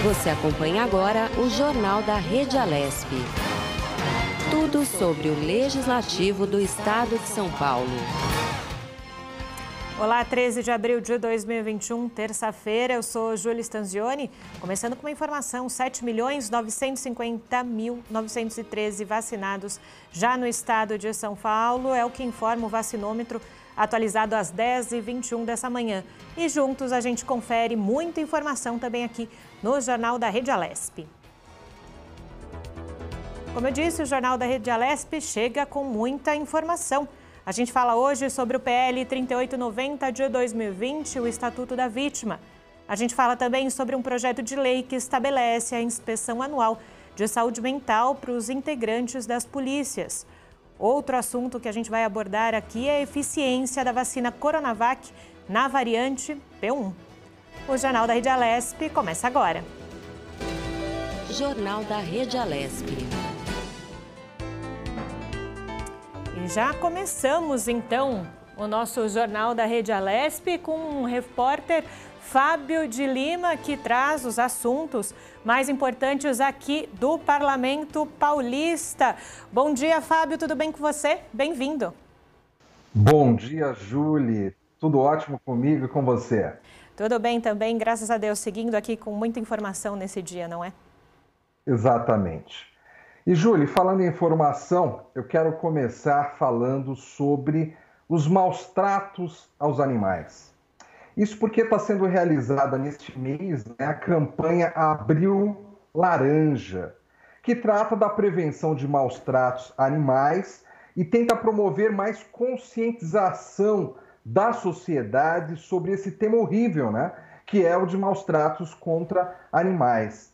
Você acompanha agora o Jornal da Rede Alesp. Tudo sobre o Legislativo do Estado de São Paulo. Olá, 13 de abril de 2021, terça-feira. Eu sou Júlia Stanzioni. Começando com uma informação: 7.950.913 vacinados já no estado de São Paulo. É o que informa o vacinômetro atualizado às 10h21 dessa manhã. E juntos a gente confere muita informação também aqui no Jornal da Rede Alesp. Como eu disse, o Jornal da Rede Alesp chega com muita informação. A gente fala hoje sobre o PL 3890 de 2020, o Estatuto da Vítima. A gente fala também sobre um projeto de lei que estabelece a inspeção anual de saúde mental para os integrantes das polícias. Outro assunto que a gente vai abordar aqui é a eficiência da vacina Coronavac na variante P1. O Jornal da Rede Alesp começa agora. Jornal da Rede Alesp. E já começamos, então, o nosso Jornal da Rede Alesp com o repórter Fábio de Lima, que traz os assuntos mais importantes aqui do Parlamento Paulista. Bom dia, Fábio, tudo bem com você? Bem-vindo. Bom dia, Júlia. Tudo ótimo comigo e com você? Tudo bem também, graças a Deus, seguindo aqui com muita informação nesse dia, não é? Exatamente. E, Júlia, falando em informação, eu quero começar falando sobre os maus tratos aos animais. Isso porque está sendo realizada neste mês, né, a campanha Abril Laranja, que trata da prevenção de maus tratos a animais e tenta promover mais conscientização da sociedade sobre esse tema horrível, né, que é o de maus tratos contra animais.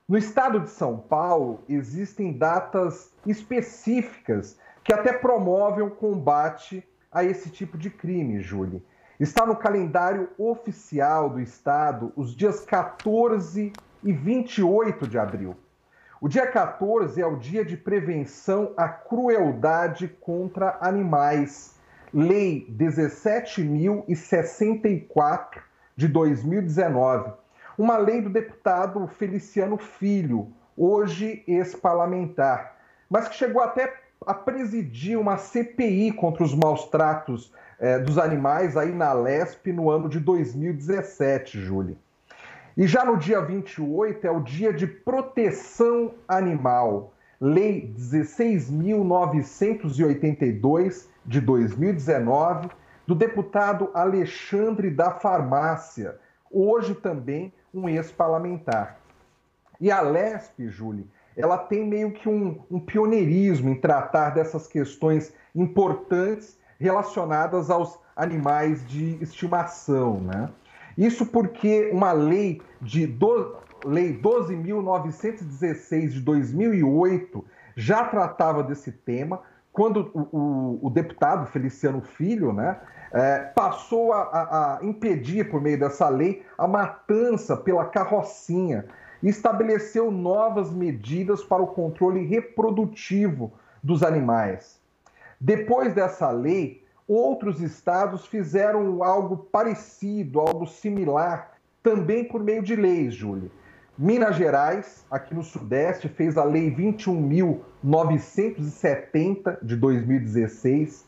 No estado de São Paulo, existem datas específicas que até promovem o combate a esse tipo de crime, Júlia. Está no calendário oficial do estado os dias 14 e 28 de abril. O dia 14 é o dia de prevenção à crueldade contra animais. Lei 17.064 de 2019. Uma lei do deputado Feliciano Filho, hoje ex-parlamentar, mas que chegou até a presidir uma CPI contra os maus tratos dos animais aí na Alesp no ano de 2017, Júlia. E já no dia 28 é o dia de proteção animal, Lei 16.982 de 2019, do deputado Alexandre da Farmácia, hoje também um ex-parlamentar. E a Alesp, Júlia, ela tem meio que um pioneirismo em tratar dessas questões importantes relacionadas aos animais de estimação, né? Isso porque uma lei 12.916 de 2008 já tratava desse tema, quando o deputado Feliciano Filho, né, passou a impedir, por meio dessa lei, a matança pela carrocinha e estabeleceu novas medidas para o controle reprodutivo dos animais. Depois dessa lei, outros estados fizeram algo parecido, algo similar, também por meio de leis, Júlia. Minas Gerais, aqui no Sudeste, fez a Lei 21.970 de 2016.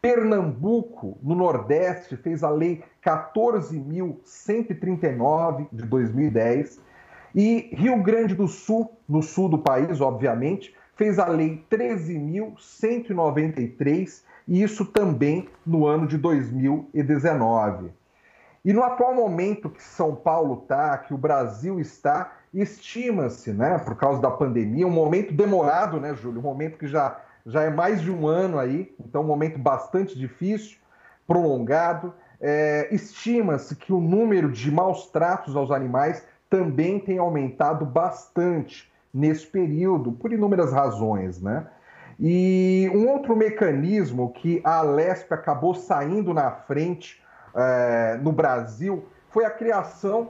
Pernambuco, no Nordeste, fez a Lei 14.139 de 2010. E Rio Grande do Sul, no sul do país, obviamente, fez a Lei 13.193, e isso também no ano de 2019. E no atual momento que São Paulo está, que o Brasil está, estima-se, né, por causa da pandemia, um momento demorado, né, Júlio? Um momento que já é mais de um ano aí, então um momento bastante difícil, prolongado. Estima-se que o número de maus tratos aos animais também tem aumentado bastante nesse período, por inúmeras razões, né? E um outro mecanismo que a Alesp acabou saindo na frente no Brasil foi a criação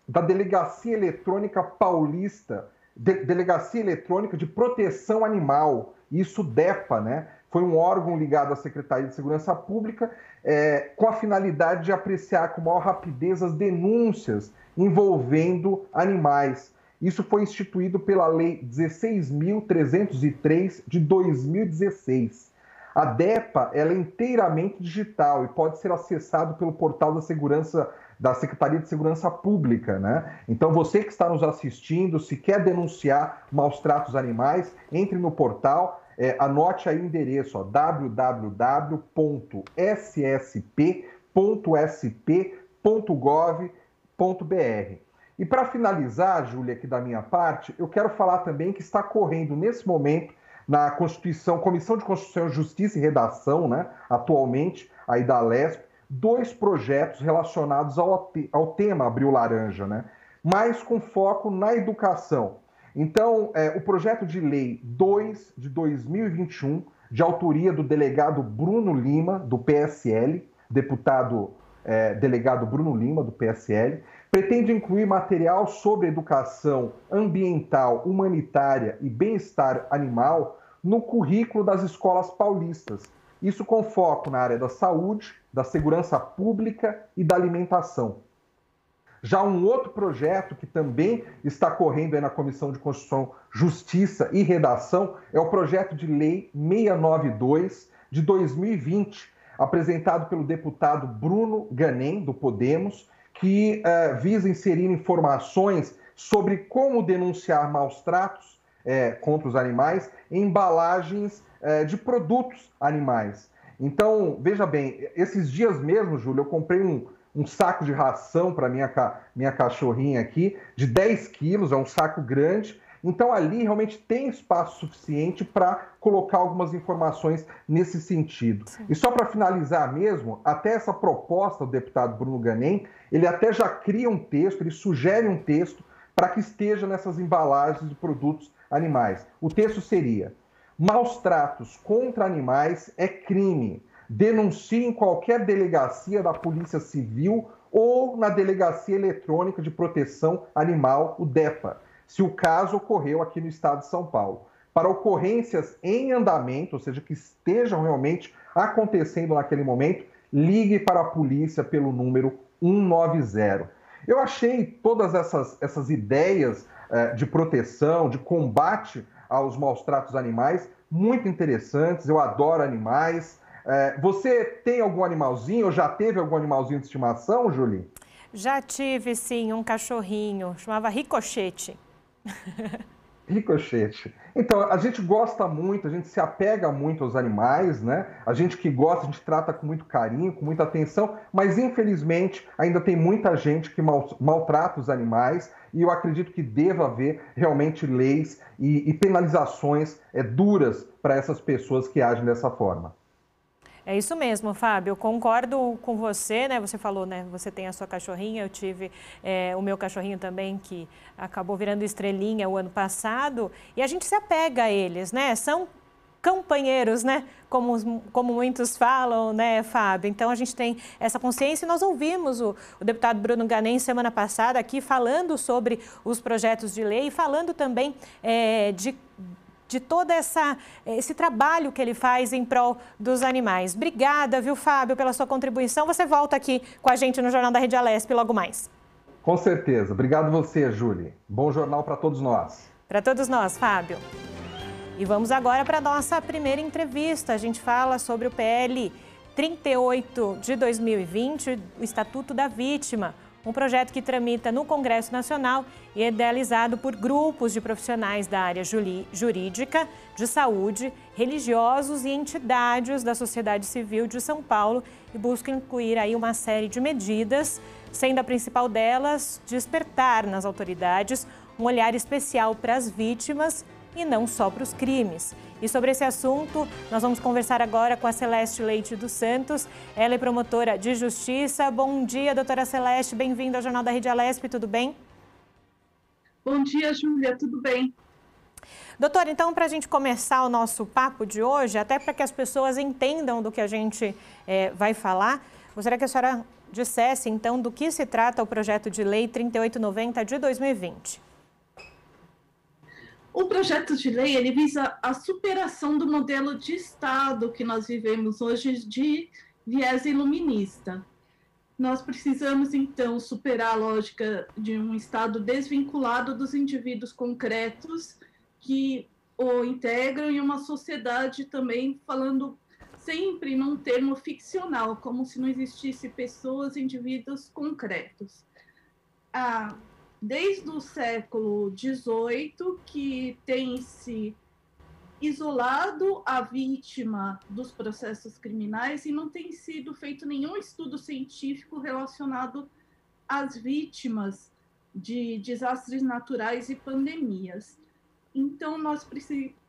da Delegacia Eletrônica Paulista, Delegacia Eletrônica de Proteção Animal, isso DEPA, né? foi um órgão ligado à Secretaria de Segurança Pública com a finalidade de apreciar com maior rapidez as denúncias envolvendo animais. Isso foi instituído pela Lei 16.303 de 2016. A DEPA ela é inteiramente digital e pode ser acessado pelo portal da Secretaria de Segurança Pública, né? Então, você que está nos assistindo, se quer denunciar maus tratos animais, entre no portal, anote aí o endereço, www.ssp.sp.gov.br. E para finalizar, Júlia, aqui da minha parte, eu quero falar também que está correndo nesse momento na Comissão de Constituição, Justiça e Redação, né, atualmente, aí da Alesp, 2 projetos relacionados ao tema Abril Laranja, né, mas com foco na educação. Então, o projeto de lei 2 de 2021, de autoria do delegado Bruno Lima, do PSL, delegado Bruno Lima, do PSL, pretende incluir material sobre educação ambiental, humanitária e bem-estar animal no currículo das escolas paulistas. Isso com foco na área da saúde, da segurança pública e da alimentação. Já um outro projeto que também está correndo aí na Comissão de Constituição, Justiça e Redação é o projeto de lei 692 de 2020, apresentado pelo deputado Bruno Ganem, do Podemos, que visa inserir informações sobre como denunciar maus tratos contra os animais em embalagens de produtos animais. Então, veja bem, esses dias mesmo, Júlio, eu comprei um saco de ração para minha cachorrinha aqui, de 10 quilos, é um saco grande. Então, ali realmente tem espaço suficiente para colocar algumas informações nesse sentido. Sim. E só para finalizar mesmo, até essa proposta do deputado Bruno Ganem, ele até já cria um texto, ele sugere um texto para que esteja nessas embalagens de produtos animais. O texto seria: maus tratos contra animais é crime. Denuncie em qualquer delegacia da Polícia Civil ou na Delegacia Eletrônica de Proteção Animal, o DEPA, se o caso ocorreu aqui no estado de São Paulo. Para ocorrências em andamento, ou seja, que estejam realmente acontecendo naquele momento, ligue para a polícia pelo número 190. Eu achei todas essas ideias de proteção, de combate aos maus tratos animais muito interessantes. Eu adoro animais. Você tem algum animalzinho ou já teve algum animalzinho de estimação, Julie? Já tive, sim, um cachorrinho. Chamava Ricochete. Ricochete. Então, a gente gosta muito, a gente se apega muito aos animais, né? A gente que gosta, a gente trata com muito carinho, com muita atenção, mas infelizmente ainda tem muita gente que maltrata os animais e eu acredito que deva haver realmente leis e penalizações duras para essas pessoas que agem dessa forma. É isso mesmo, Fábio, eu concordo com você, né? Você falou, né? Você tem a sua cachorrinha, eu tive o meu cachorrinho também, que acabou virando estrelinha o ano passado, e a gente se apega a eles, né? São companheiros, né? Como muitos falam, né, Fábio? Então, a gente tem essa consciência e nós ouvimos o deputado Bruno Ganem semana passada aqui falando sobre os projetos de lei e falando também de todo esse trabalho que ele faz em prol dos animais. Obrigada, viu, Fábio, pela sua contribuição. Você volta aqui com a gente no Jornal da Rede Alesp logo mais. Com certeza. Obrigado você, Júlia. Bom jornal para todos nós. Para todos nós, Fábio. E vamos agora para a nossa primeira entrevista. A gente fala sobre o PL 38 de 2020, o Estatuto da Vítima. Um projeto que tramita no Congresso Nacional e é idealizado por grupos de profissionais da área jurídica, de saúde, religiosos e entidades da sociedade civil de São Paulo e busca incluir aí uma série de medidas, sendo a principal delas despertar nas autoridades um olhar especial para as vítimas e não só para os crimes. E sobre esse assunto, nós vamos conversar agora com a Celeste Leite dos Santos. Ela é promotora de justiça. Bom dia, doutora Celeste. Bem-vinda ao Jornal da Rede Alesp. Tudo bem? Bom dia, Júlia. Tudo bem? Doutora, então, para a gente começar o nosso papo de hoje, até para que as pessoas entendam do que a gente vai falar, gostaria que a senhora dissesse, então, do que se trata o projeto de lei 3890 de 2020. O projeto de lei ele visa a superação do modelo de Estado que nós vivemos hoje de viés iluminista. Nós precisamos, então, superar a lógica de um Estado desvinculado dos indivíduos concretos que o integram em uma sociedade também falando sempre num termo ficcional, como se não existisse pessoas, indivíduos concretos. Desde o século XVIII, que tem se isolado a vítima dos processos criminais e não tem sido feito nenhum estudo científico relacionado às vítimas de desastres naturais e pandemias. Então, nós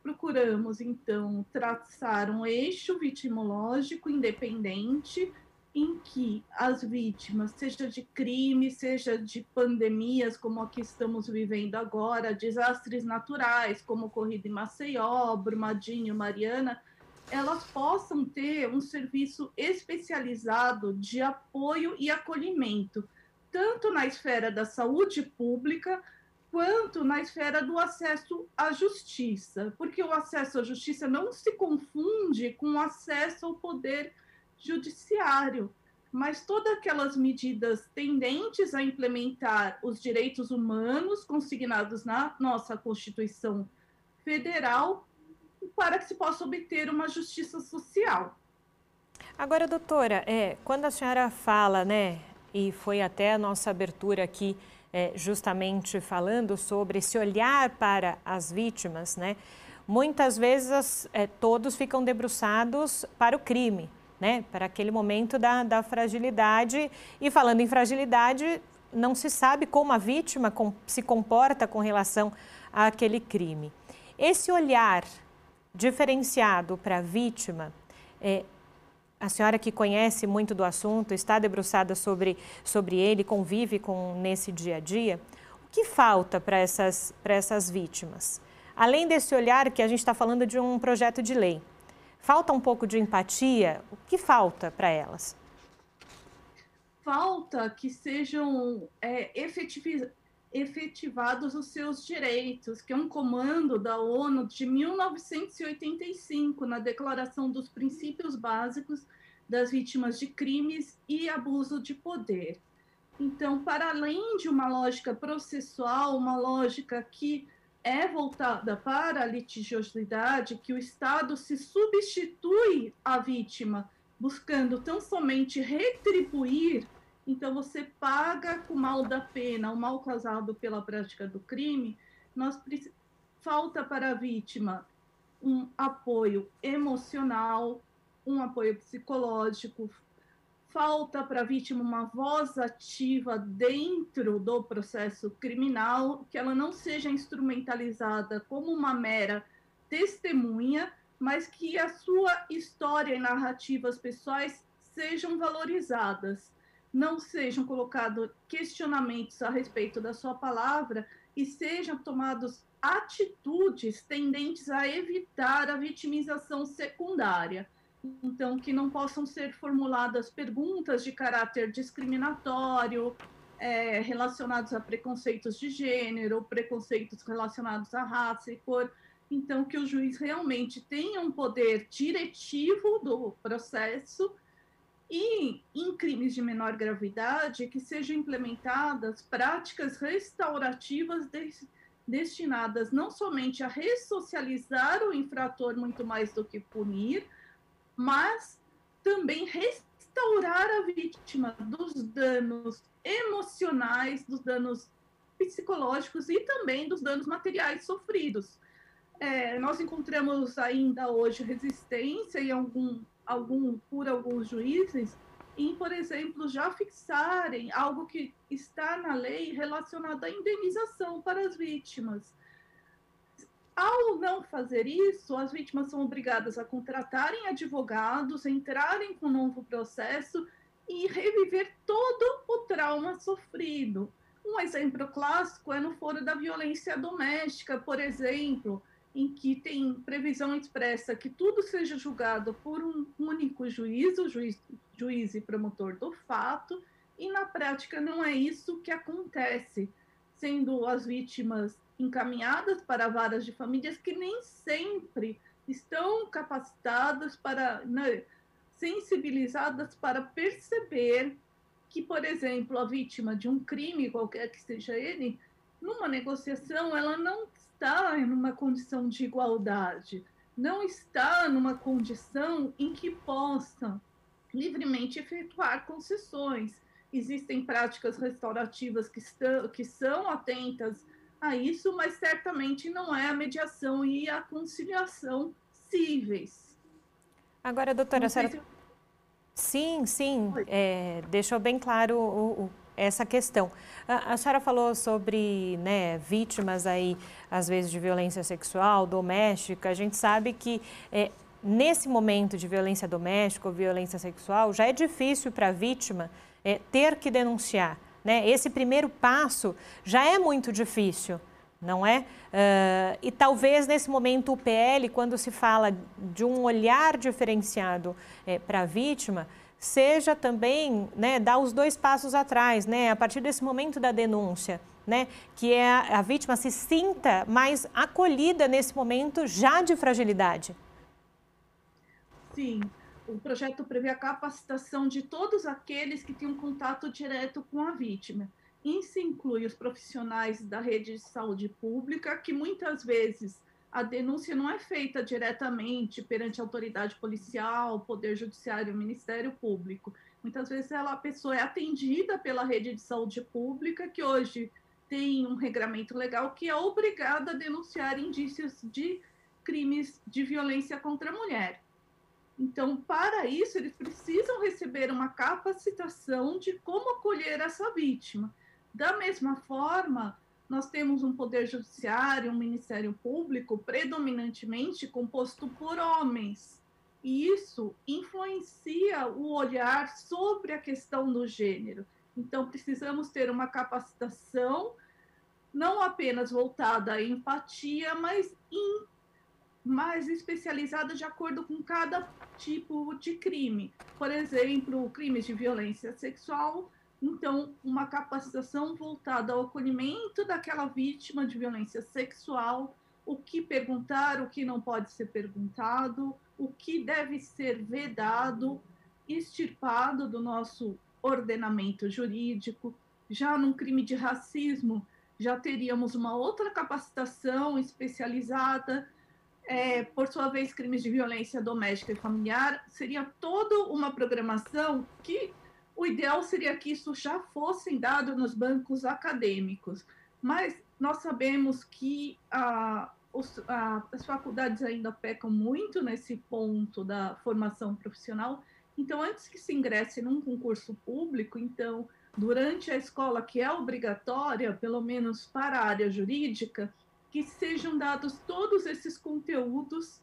procuramos, então, traçar um eixo vitimológico independente em que as vítimas, seja de crime, seja de pandemias, como a que estamos vivendo agora, desastres naturais, como ocorrido em Maceió, Brumadinho, Mariana, elas possam ter um serviço especializado de apoio e acolhimento, tanto na esfera da saúde pública, quanto na esfera do acesso à justiça, porque o acesso à justiça não se confunde com o acesso ao poder judiciário, mas todas aquelas medidas tendentes a implementar os direitos humanos consignados na nossa Constituição Federal para que se possa obter uma justiça social. Agora, doutora, quando a senhora fala, né, e foi até a nossa abertura aqui, justamente falando sobre esse olhar para as vítimas, né, muitas vezes todos ficam debruçados para o crime, né, para aquele momento da fragilidade, e falando em fragilidade, não se sabe como a vítima se comporta com relação àquele crime. Esse olhar diferenciado para a vítima, a senhora que conhece muito do assunto, está debruçada sobre ele, convive nesse dia a dia, o que falta para essas vítimas? Além desse olhar que a gente está falando de um projeto de lei, falta um pouco de empatia? O que falta para elas? Falta que sejam efetivados os seus direitos, que é um comando da ONU de 1985, na Declaração dos Princípios Básicos das Vítimas de Crimes e Abuso de Poder. Então, para além de uma lógica processual, uma lógica que é voltada para a litigiosidade, que o Estado se substitui à vítima, buscando tão somente retribuir, então você paga com o mal da pena, o mal causado pela prática do crime, falta para a vítima um apoio emocional, um apoio psicológico, falta para a vítima uma voz ativa dentro do processo criminal, que ela não seja instrumentalizada como uma mera testemunha, mas que a sua história e narrativas pessoais sejam valorizadas, não sejam colocados questionamentos a respeito da sua palavra e sejam tomadas atitudes tendentes a evitar a vitimização secundária. Então, que não possam ser formuladas perguntas de caráter discriminatório, relacionados a preconceitos de gênero, preconceitos relacionados à raça e cor. Então, que o juiz realmente tenha um poder diretivo do processo e, em crimes de menor gravidade, que sejam implementadas práticas restaurativas destinadas não somente a ressocializar o infrator muito mais do que punir, mas também restaurar a vítima dos danos emocionais, dos danos psicológicos e também dos danos materiais sofridos. Nós encontramos ainda hoje resistência por alguns juízes em, por exemplo, já fixarem algo que está na lei relacionado à indenização para as vítimas. Ao não fazer isso, as vítimas são obrigadas a contratarem advogados, entrarem com um novo processo e reviver todo o trauma sofrido. Um exemplo clássico é no foro da violência doméstica, por exemplo, em que tem previsão expressa que tudo seja julgado por um único juiz, o juiz e promotor do fato, e na prática não é isso que acontece. sendo as vítimas encaminhadas para varas de famílias que nem sempre estão capacitadas para, né, sensibilizadas para perceber que, por exemplo, a vítima de um crime, qualquer que seja ele, numa negociação, ela não está em uma condição de igualdade, não está numa condição em que possa livremente efetuar concessões. Existem práticas restaurativas que são atentas a isso, mas certamente não é a mediação e a conciliação cíveis. Agora, doutora, a senhora... Sim, deixou bem claro essa questão. A senhora falou sobre, né, vítimas aí, às vezes, de violência sexual, doméstica. A gente sabe que nesse momento de violência doméstica ou violência sexual, já é difícil para a vítima ter que denunciar, né? Esse primeiro passo já é muito difícil, não é? E talvez nesse momento o PL, quando se fala de um olhar diferenciado para a vítima, seja também, né, dar os 2 passos atrás, né, a partir desse momento da denúncia, né, que a vítima se sinta mais acolhida nesse momento já de fragilidade. Sim, o projeto prevê a capacitação de todos aqueles que têm um contato direto com a vítima. Isso inclui os profissionais da rede de saúde pública, que muitas vezes a denúncia não é feita diretamente perante a autoridade policial, Poder Judiciário e Ministério Público. Muitas vezes a pessoa é atendida pela rede de saúde pública, que hoje tem um regramento legal que é obrigada a denunciar indícios de crimes de violência contra a mulher. Então, para isso, eles precisam receber uma capacitação de como acolher essa vítima. Da mesma forma, nós temos um Poder Judiciário, um Ministério Público, predominantemente composto por homens. E isso influencia o olhar sobre a questão do gênero. Então, precisamos ter uma capacitação não apenas voltada à empatia, mas mais especializada de acordo com cada tipo de crime. Por exemplo, crimes de violência sexual, então, uma capacitação voltada ao acolhimento daquela vítima de violência sexual, o que perguntar, o que não pode ser perguntado, o que deve ser vedado, extirpado do nosso ordenamento jurídico. Já num crime de racismo, já teríamos uma outra capacitação especializada. Por sua vez, crimes de violência doméstica e familiar, seria toda uma programação que o ideal seria que isso já fosse dado nos bancos acadêmicos, mas nós sabemos que as faculdades ainda pecam muito nesse ponto da formação profissional. Então, antes que se ingresse num concurso público, então, durante a escola, que é obrigatória, pelo menos para a área jurídica, que sejam dados todos esses conteúdos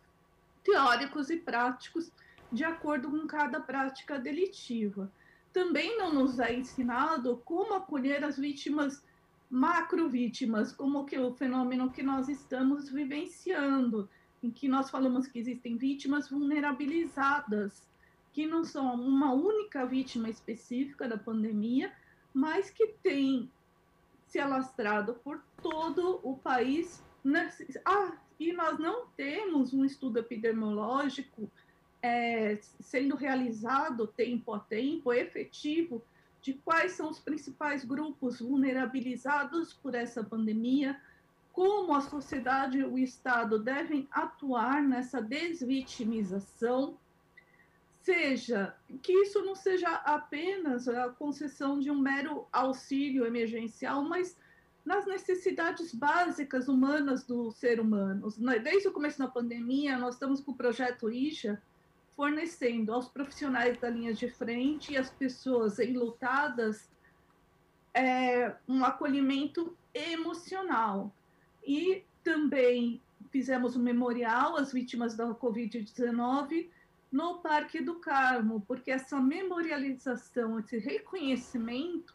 teóricos e práticos de acordo com cada prática delitiva. Também não nos é ensinado como acolher as vítimas, macrovítimas, como que o fenômeno que nós estamos vivenciando, em que nós falamos que existem vítimas vulnerabilizadas, que não são uma única vítima específica da pandemia, mas que tem se alastrado por todo o país. E nós não temos um estudo epidemiológico sendo realizado tempo a tempo, efetivo, de quais são os principais grupos vulnerabilizados por essa pandemia, como a sociedade e o Estado devem atuar nessa desvitimização, que isso não seja apenas a concessão de um mero auxílio emergencial, mas nas necessidades básicas humanas do ser humano. Desde o começo da pandemia, nós estamos com o projeto IJA, fornecendo aos profissionais da linha de frente e às pessoas enlutadas um acolhimento emocional. E também fizemos um memorial às vítimas da Covid-19 no Parque do Carmo, porque essa memorialização, esse reconhecimento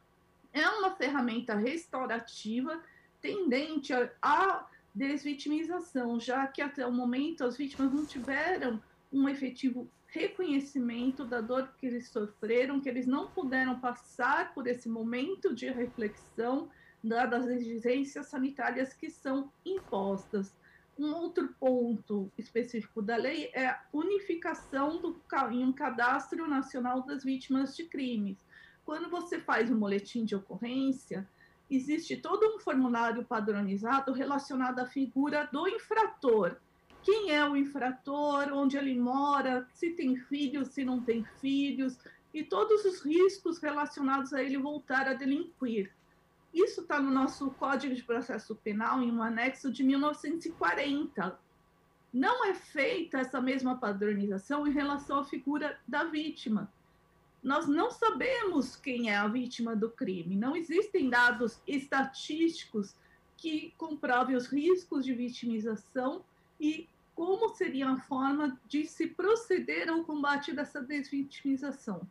é uma ferramenta restaurativa tendente à desvitimização, já que até o momento as vítimas não tiveram um efetivo reconhecimento da dor que eles sofreram, que eles não puderam passar por esse momento de reflexão, das exigências sanitárias que são impostas. Um outro ponto específico da lei é a unificação em um cadastro nacional das vítimas de crimes. Quando você faz um boletim de ocorrência, existe todo um formulário padronizado relacionado à figura do infrator. Quem é o infrator, onde ele mora, se tem filhos, se não tem filhos, e todos os riscos relacionados a ele voltar a delinquir. Isso está no nosso Código de Processo Penal, em um anexo de 1940. Não é feita essa mesma padronização em relação à figura da vítima. Nós não sabemos quem é a vítima do crime. Não existem dados estatísticos que comprovem os riscos de vitimização e como seria a forma de se proceder ao combate dessa desvitimização.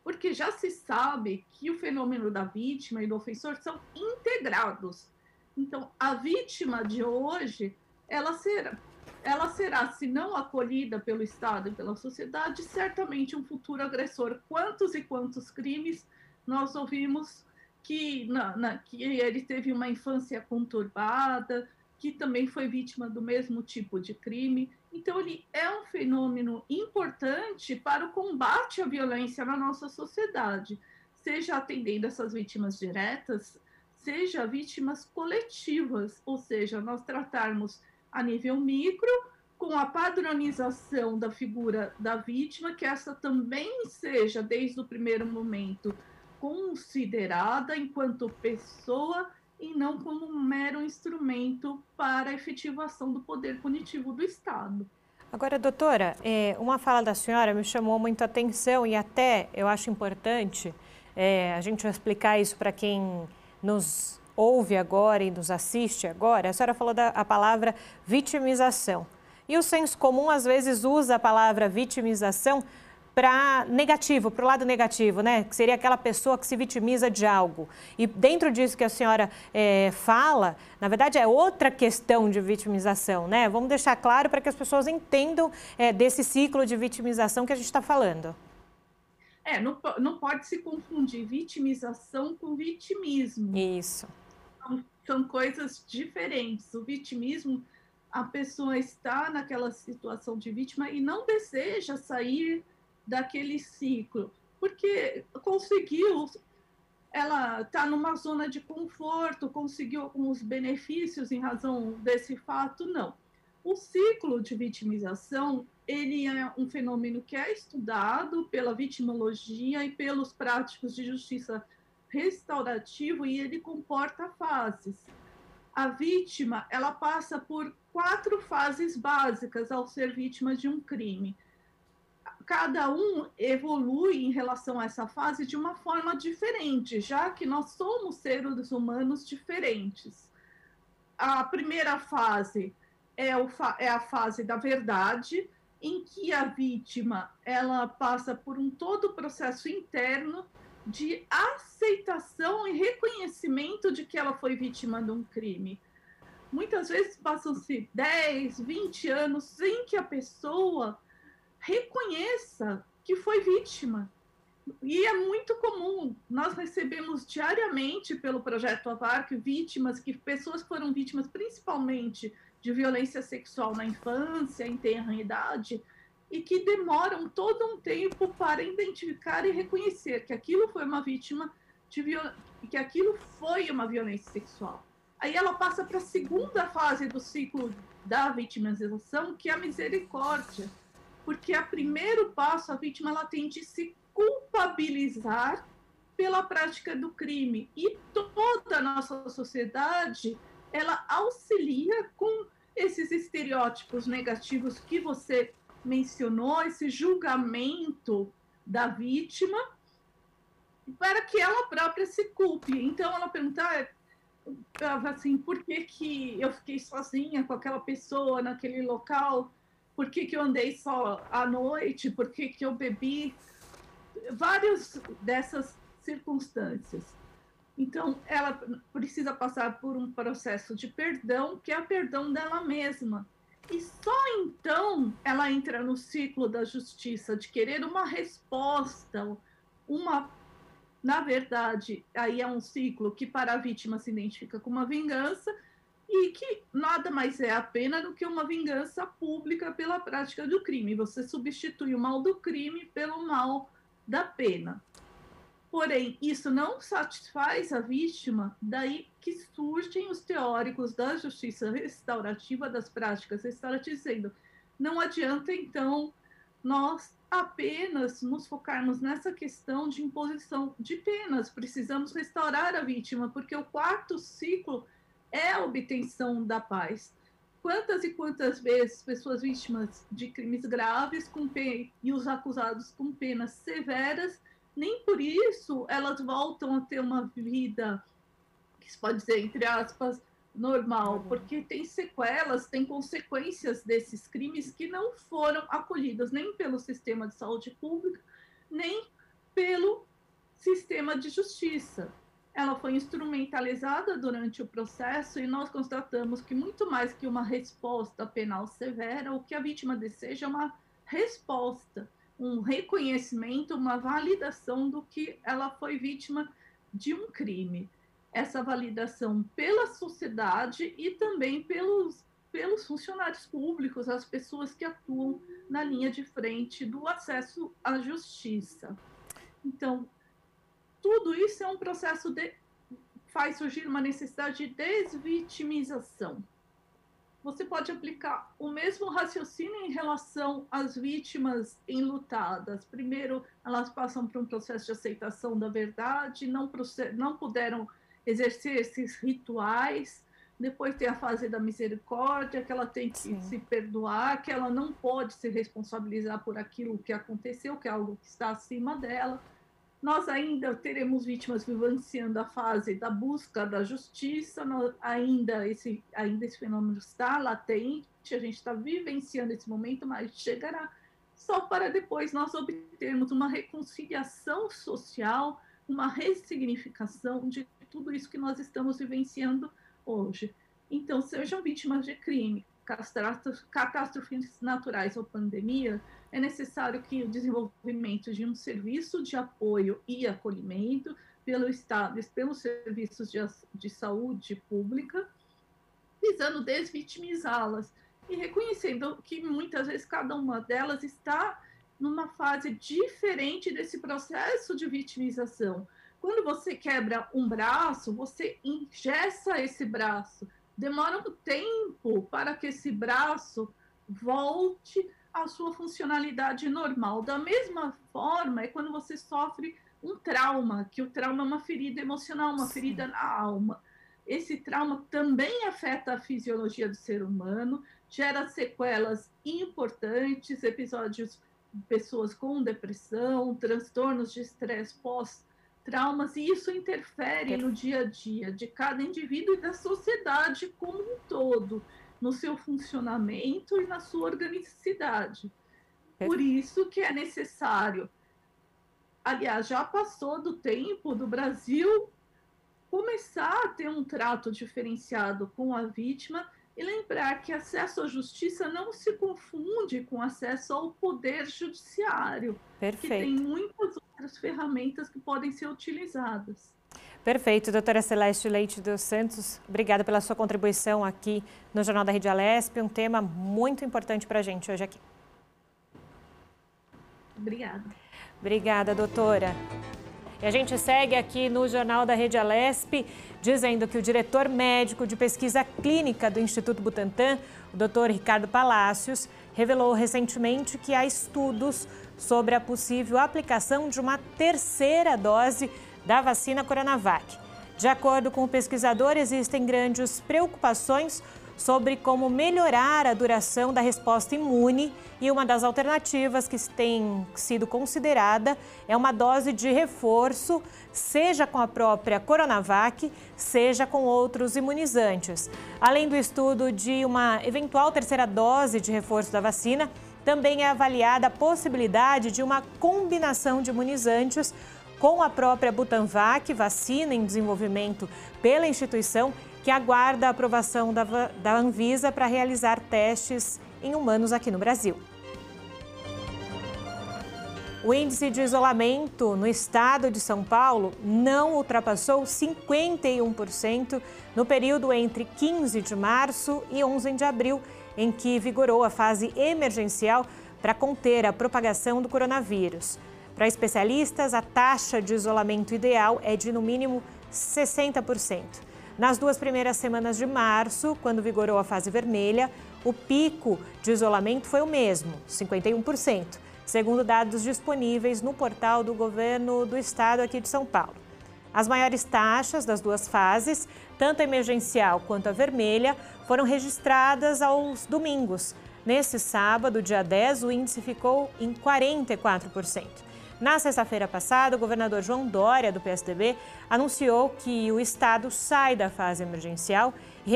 Porque já se sabe que o fenômeno da vítima e do ofensor são integrados. Então, a vítima de hoje, ela será, se não acolhida pelo Estado e pela sociedade, certamente um futuro agressor. Quantos e quantos crimes nós ouvimos que ele teve uma infância conturbada, que também foi vítima do mesmo tipo de crime. Então, ele é um fenômeno importante para o combate à violência na nossa sociedade, seja atendendo essas vítimas diretas, seja vítimas coletivas, ou seja, nós tratarmos a nível micro, com a padronização da figura da vítima, que essa também seja, desde o primeiro momento, considerada enquanto pessoa e não como um mero instrumento para a efetivação do poder punitivo do Estado. Agora, doutora, uma fala da senhora me chamou muito a atenção e até eu acho importante a gente explicar isso para quem nos ouve agora e nos assiste agora. A senhora falou a palavra vitimização. E o senso comum, às vezes, usa a palavra vitimização para negativo, para o lado negativo, né? Que seria aquela pessoa que se vitimiza de algo. E dentro disso que a senhora fala, na verdade é outra questão de vitimização, né? Vamos deixar claro para que as pessoas entendam desse ciclo de vitimização que a gente está falando. Não pode se confundir vitimização com vitimismo. Isso. São coisas diferentes. O vitimismo, a pessoa está naquela situação de vítima e não deseja sair daquele ciclo, porque ela está numa zona de conforto, conseguiu alguns benefícios em razão desse fato, não. O ciclo de vitimização, ele é um fenômeno que é estudado pela vitimologia e pelos práticos de justiça restaurativa e ele comporta fases. A vítima, ela passa por 4 fases básicas ao ser vítima de um crime. Cada um evolui em relação a essa fase de uma forma diferente, já que nós somos seres humanos diferentes. A primeira fase é a fase da verdade, em que a vítima ela passa por todo o processo interno de aceitação e reconhecimento de que ela foi vítima de um crime. Muitas vezes passam-se 10, 20 anos sem que a pessoa reconheça que foi vítima. E é muito comum, nós recebemos diariamente pelo Projeto AVARC pessoas que foram vítimas principalmente de violência sexual na infância, em tenra idade, e que demoram todo um tempo para identificar e reconhecer que aquilo foi uma vítima que aquilo foi uma violência sexual. Aí ela passa para a segunda fase do ciclo da vitimização, que é a misericórdia, porque a primeiro passo a vítima ela tem de se culpabilizar pela prática do crime e toda a nossa sociedade ela auxilia com esses estereótipos negativos que você mencionou, esse julgamento da vítima, para que ela própria se culpe. Então, ela pergunta assim, por que eu fiquei sozinha com aquela pessoa naquele local? Por que eu andei só à noite? Por que eu bebi? Várias dessas circunstâncias. Então, ela precisa passar por um processo de perdão, que é o perdão dela mesma. E só então ela entra no ciclo da justiça, de querer uma resposta, uma na verdade, aí é um ciclo que para a vítima se identifica com uma vingança e que nada mais é a pena do que uma vingança pública pela prática do crime. Você substitui o mal do crime pelo mal da pena. Porém, isso não satisfaz a vítima, daí que surgem os teóricos da justiça restaurativa, das práticas restaurativas, dizendo: não adianta, então, nós apenas nos focarmos nessa questão de imposição de penas, precisamos restaurar a vítima, porque o quarto ciclo é a obtenção da paz. Quantas e quantas vezes pessoas vítimas de crimes graves e os acusados com penas severas, nem por isso elas voltam a ter uma vida, que se pode dizer, entre aspas, normal, porque tem sequelas, tem consequências desses crimes que não foram acolhidas nem pelo sistema de saúde pública, nem pelo sistema de justiça. Ela foi instrumentalizada durante o processo e nós constatamos que muito mais que uma resposta penal severa, o que a vítima deseja é uma resposta, um reconhecimento, uma validação do que ela foi vítima de um crime. Essa validação pela sociedade e também pelos funcionários públicos, as pessoas que atuam na linha de frente do acesso à justiça. Então, tudo isso é um processo faz surgir uma necessidade de desvitimização. Você pode aplicar o mesmo raciocínio em relação às vítimas enlutadas. Primeiro, elas passam por um processo de aceitação da verdade, não puderam exercer esses rituais. Depois tem a fase da misericórdia, que ela tem que se perdoar, que ela não pode se responsabilizar por aquilo que aconteceu, que é algo que está acima dela. Nós ainda teremos vítimas vivenciando a fase da busca da justiça, ainda esse fenômeno está latente, a gente está vivenciando esse momento, mas chegará só para depois nós obtermos uma reconciliação social, uma ressignificação de tudo isso que nós estamos vivenciando hoje. Então, sejam vítimas de crime, catástrofes naturais ou pandemia, é necessário que o desenvolvimento de um serviço de apoio e acolhimento pelo Estado, pelos serviços de saúde pública, visando desvitimizá-las e reconhecendo que muitas vezes cada uma delas está numa fase diferente desse processo de vitimização. Quando você quebra um braço, você engessa esse braço, demora um tempo para que esse braço volte à sua funcionalidade normal. Da mesma forma, é quando você sofre um trauma, que o trauma é uma ferida emocional, uma ferida na alma. Esse trauma também afeta a fisiologia do ser humano, gera sequelas importantes, episódios de pessoas com depressão, transtornos de estresse pós-traumas, e isso interfere no dia a dia de cada indivíduo e da sociedade como um todo, no seu funcionamento e na sua organicidade. Por isso que é necessário, aliás, já passou do tempo do Brasil começar a ter um trato diferenciado com a vítima e lembrar que acesso à justiça não se confunde com acesso ao poder judiciário, que tem muitas outras ferramentas que podem ser utilizadas. Perfeito, doutora Celeste Leite dos Santos, obrigada pela sua contribuição aqui no Jornal da Rede Alesp, um tema muito importante para a gente hoje aqui. Obrigada. Obrigada, doutora. E a gente segue aqui no Jornal da Rede Alesp, dizendo que o diretor médico de pesquisa clínica do Instituto Butantan, o doutor Ricardo Palácios, revelou recentemente que há estudos sobre a possível aplicação de uma terceira dose da vacina Coronavac. De acordo com o pesquisador, existem grandes preocupações sobre como melhorar a duração da resposta imune e uma das alternativas que tem sido considerada é uma dose de reforço, seja com a própria Coronavac, seja com outros imunizantes. Além do estudo de uma eventual terceira dose de reforço da vacina, também é avaliada a possibilidade de uma combinação de imunizantes com a própria Butanvac, vacina em desenvolvimento pela instituição, que aguarda a aprovação da Anvisa para realizar testes em humanos aqui no Brasil. O índice de isolamento no estado de São Paulo não ultrapassou 51% no período entre 15 de março e 11 de abril, em que vigorou a fase emergencial para conter a propagação do coronavírus. Para especialistas, a taxa de isolamento ideal é de, no mínimo, 60%. Nas 2 primeiras semanas de março, quando vigorou a fase vermelha, o pico de isolamento foi o mesmo, 51%, segundo dados disponíveis no portal do governo do estado aqui de São Paulo. As maiores taxas das 2 fases, tanto a emergencial quanto a vermelha, foram registradas aos domingos. Nesse sábado, dia 10, o índice ficou em 44%. Na sexta-feira passada, o governador João Dória, do PSDB, anunciou que o estado sai da fase emergencial e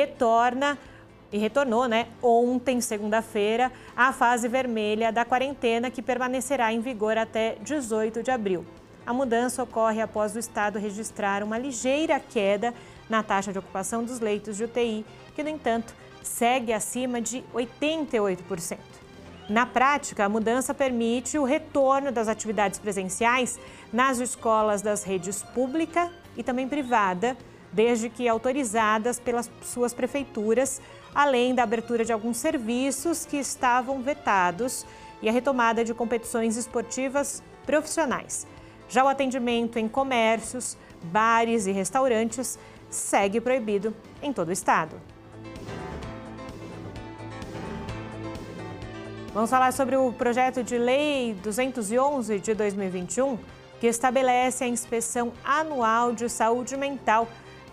retornou, ontem, segunda-feira, à fase vermelha da quarentena, que permanecerá em vigor até 18 de abril. A mudança ocorre após o estado registrar uma ligeira queda na taxa de ocupação dos leitos de UTI, que, no entanto, segue acima de 88%. Na prática, a mudança permite o retorno das atividades presenciais nas escolas das redes pública e também privada, desde que autorizadas pelas suas prefeituras, além da abertura de alguns serviços que estavam vetados e a retomada de competições esportivas profissionais. Já o atendimento em comércios, bares e restaurantes segue proibido em todo o estado. Vamos falar sobre o projeto de lei 211 de 2021, que estabelece a inspeção anual de saúde mental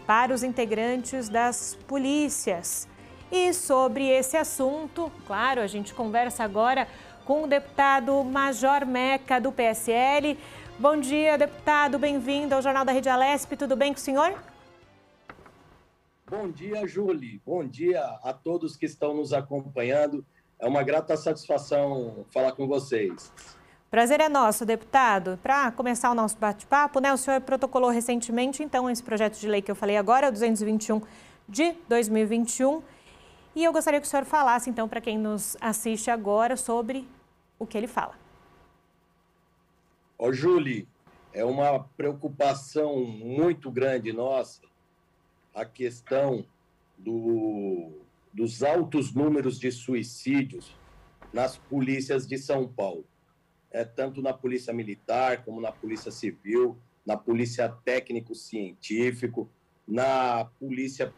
para os integrantes das polícias. E sobre esse assunto, claro, a gente conversa agora com o deputado Major Meca, do PSL. Bom dia, deputado, bem-vindo ao Jornal da Rede Alesp. Tudo bem com o senhor? Bom dia, Júlia. Bom dia a todos que estão nos acompanhando. É uma grata satisfação falar com vocês. Prazer é nosso, deputado. Para começar o nosso bate-papo, o senhor protocolou recentemente, então, esse projeto de lei que eu falei agora, o 221 de 2021. E eu gostaria que o senhor falasse, então, para quem nos assiste agora, sobre o que ele fala. Júlia, é uma preocupação muito grande nossa a questão dos altos números de suicídios nas polícias de São Paulo. Tanto na Polícia Militar, como na Polícia Civil, na Polícia Técnico-Científico, na Polícia...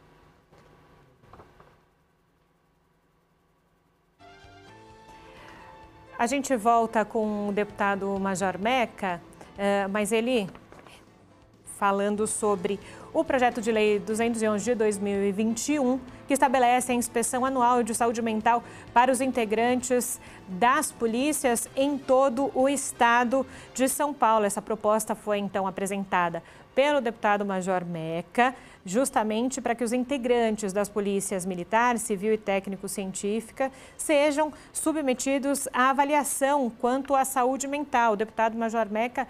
A gente volta com o deputado Major Meca, mas ele falando sobre o projeto de lei 211 de 2021, que estabelece a inspeção anual de saúde mental para os integrantes das polícias em todo o estado de São Paulo. Essa proposta foi, então, apresentada pelo deputado Major Meca, justamente para que os integrantes das polícias militar, civil e técnico-científica sejam submetidos à avaliação quanto à saúde mental. O deputado Major Meca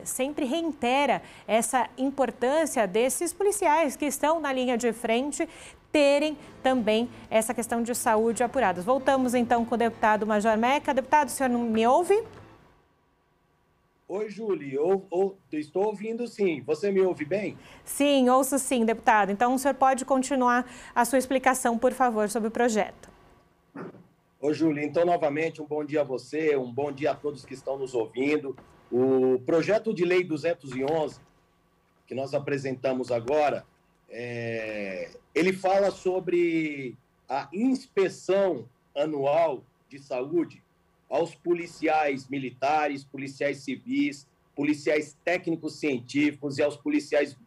sempre reitera essa importância desses policiais que estão na linha de frente terem também essa questão de saúde apurada. Voltamos então com o deputado Major Meca. Deputado, o senhor não me ouve? Oi, Júlia, estou ouvindo sim. Você me ouve bem? Sim, ouço sim, deputado. Então, o senhor pode continuar a sua explicação, por favor, sobre o projeto. Oi, Júlia, então, novamente, um bom dia a você, um bom dia a todos que estão nos ouvindo. O projeto de lei 211, que nós apresentamos agora, ele fala sobre a inspeção anual de saúde aos policiais militares, policiais civis, policiais técnicos científicos e aos policiais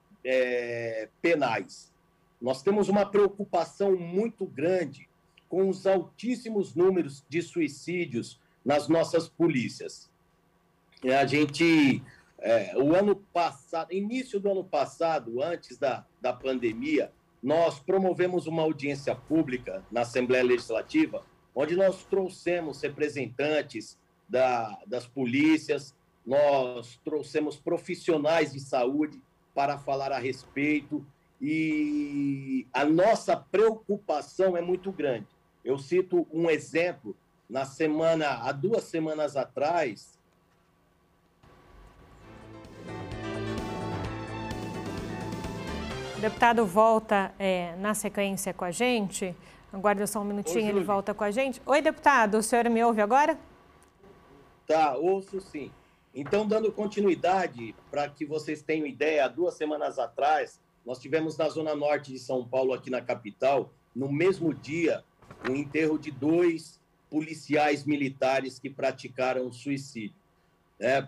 penais. Nós temos uma preocupação muito grande com os altíssimos números de suicídios nas nossas polícias. A gente, o ano passado, início do ano passado, antes da pandemia, nós promovemos uma audiência pública na Assembleia Legislativa, onde nós trouxemos representantes das polícias, nós trouxemos profissionais de saúde para falar a respeito, e a nossa preocupação é muito grande. Eu cito um exemplo, há 2 semanas atrás, deputado volta na sequência com a gente. Aguarda só um minutinho, ele volta com a gente. Oi, deputado, o senhor me ouve agora? Tá, ouço sim. Então, dando continuidade, para que vocês tenham ideia, 2 semanas atrás, nós tivemos na Zona Norte de São Paulo, aqui na capital, no mesmo dia, o enterro de 2 policiais militares que praticaram suicídio.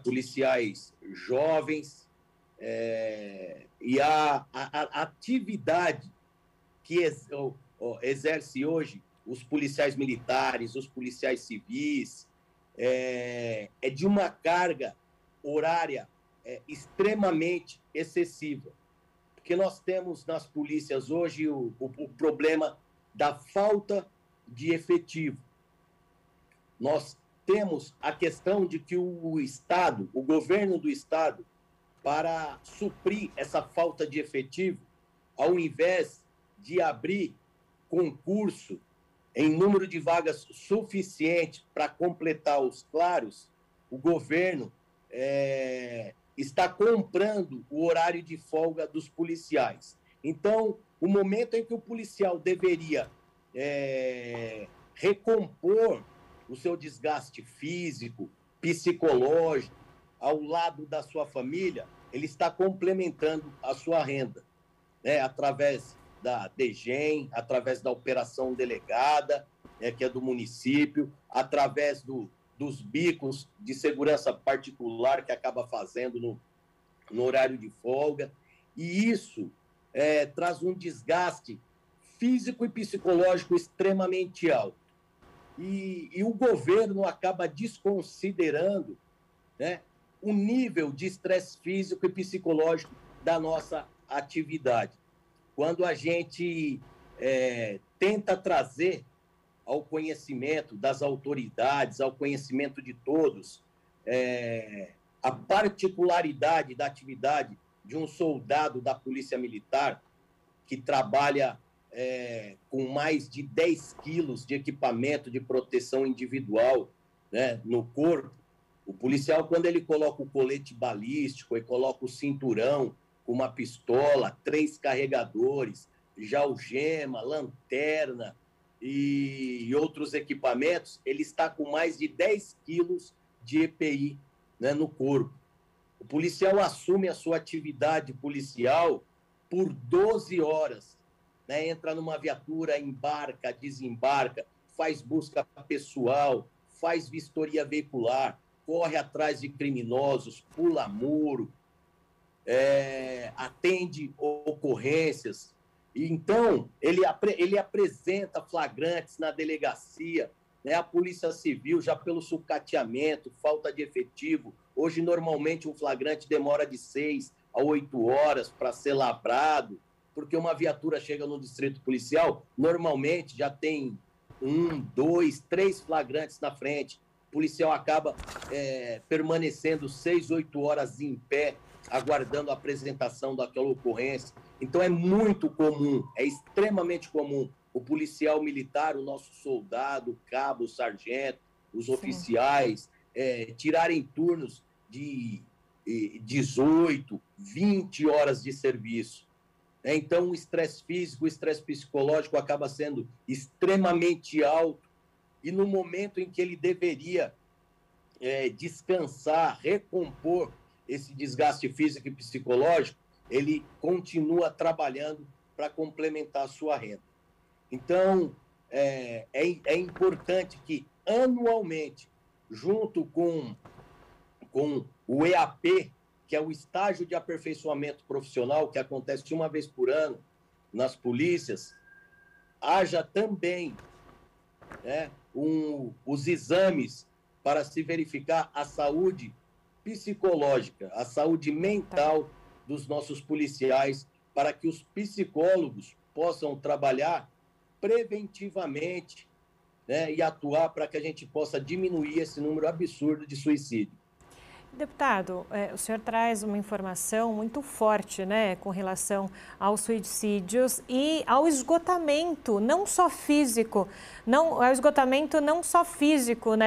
Policiais jovens, e a atividade que exerce hoje os policiais militares, os policiais civis, é de uma carga horária extremamente excessiva. Porque nós temos nas polícias hoje o problema da falta de efetivo. Nós temos a questão de que o Estado, o governo do Estado, para suprir essa falta de efetivo, ao invés de abrir concurso em número de vagas suficiente para completar os claros, o governo está comprando o horário de folga dos policiais. Então, o momento em que o policial deveria recompor o seu desgaste físico, psicológico, ao lado da sua família, ele está complementando a sua renda, através da DGEM, através da operação delegada, que é do município, através dos bicos de segurança particular que acaba fazendo no horário de folga. E isso traz um desgaste físico e psicológico extremamente alto. E o governo acaba desconsiderando, o nível de estresse físico e psicológico da nossa atividade. Quando a gente tenta trazer ao conhecimento das autoridades, ao conhecimento de todos, a particularidade da atividade de um soldado da Polícia Militar que trabalha com mais de 10 quilos de equipamento de proteção individual, no corpo. O policial, quando ele coloca o colete balístico, ele coloca o cinturão com uma pistola, 3 carregadores, já algema, lanterna e outros equipamentos, ele está com mais de 10 quilos de EPI, no corpo. O policial assume a sua atividade policial por 12 horas. Entra numa viatura, embarca, desembarca, faz busca pessoal, faz vistoria veicular, corre atrás de criminosos, pula muro, atende ocorrências. Então, ele apresenta flagrantes na delegacia, a Polícia Civil, já pelo sucateamento, falta de efetivo. Hoje, normalmente, um flagrante demora de 6 a 8 horas para ser lavrado, porque uma viatura chega no distrito policial, normalmente já tem 1, 2, 3 flagrantes na frente. O policial acaba permanecendo 6, 8 horas em pé, aguardando a apresentação daquela ocorrência. Então, é muito comum, é extremamente comum o policial militar, o nosso soldado, o cabo, o sargento, os oficiais, tirarem turnos de 18, 20 horas de serviço. Então, o estresse físico, o estresse psicológico acaba sendo extremamente alto. E no momento em que ele deveria descansar, recompor esse desgaste físico e psicológico, ele continua trabalhando para complementar a sua renda. Então, é importante que, anualmente, junto com o EAP, que é o estágio de aperfeiçoamento profissional, que acontece uma vez por ano nas polícias, haja também os exames para se verificar a saúde psicológica, a saúde mental dos nossos policiais, para que os psicólogos possam trabalhar preventivamente, e atuar para que a gente possa diminuir esse número absurdo de suicídio. Deputado, o senhor traz uma informação muito forte, com relação aos suicídios e ao esgotamento, não só físico,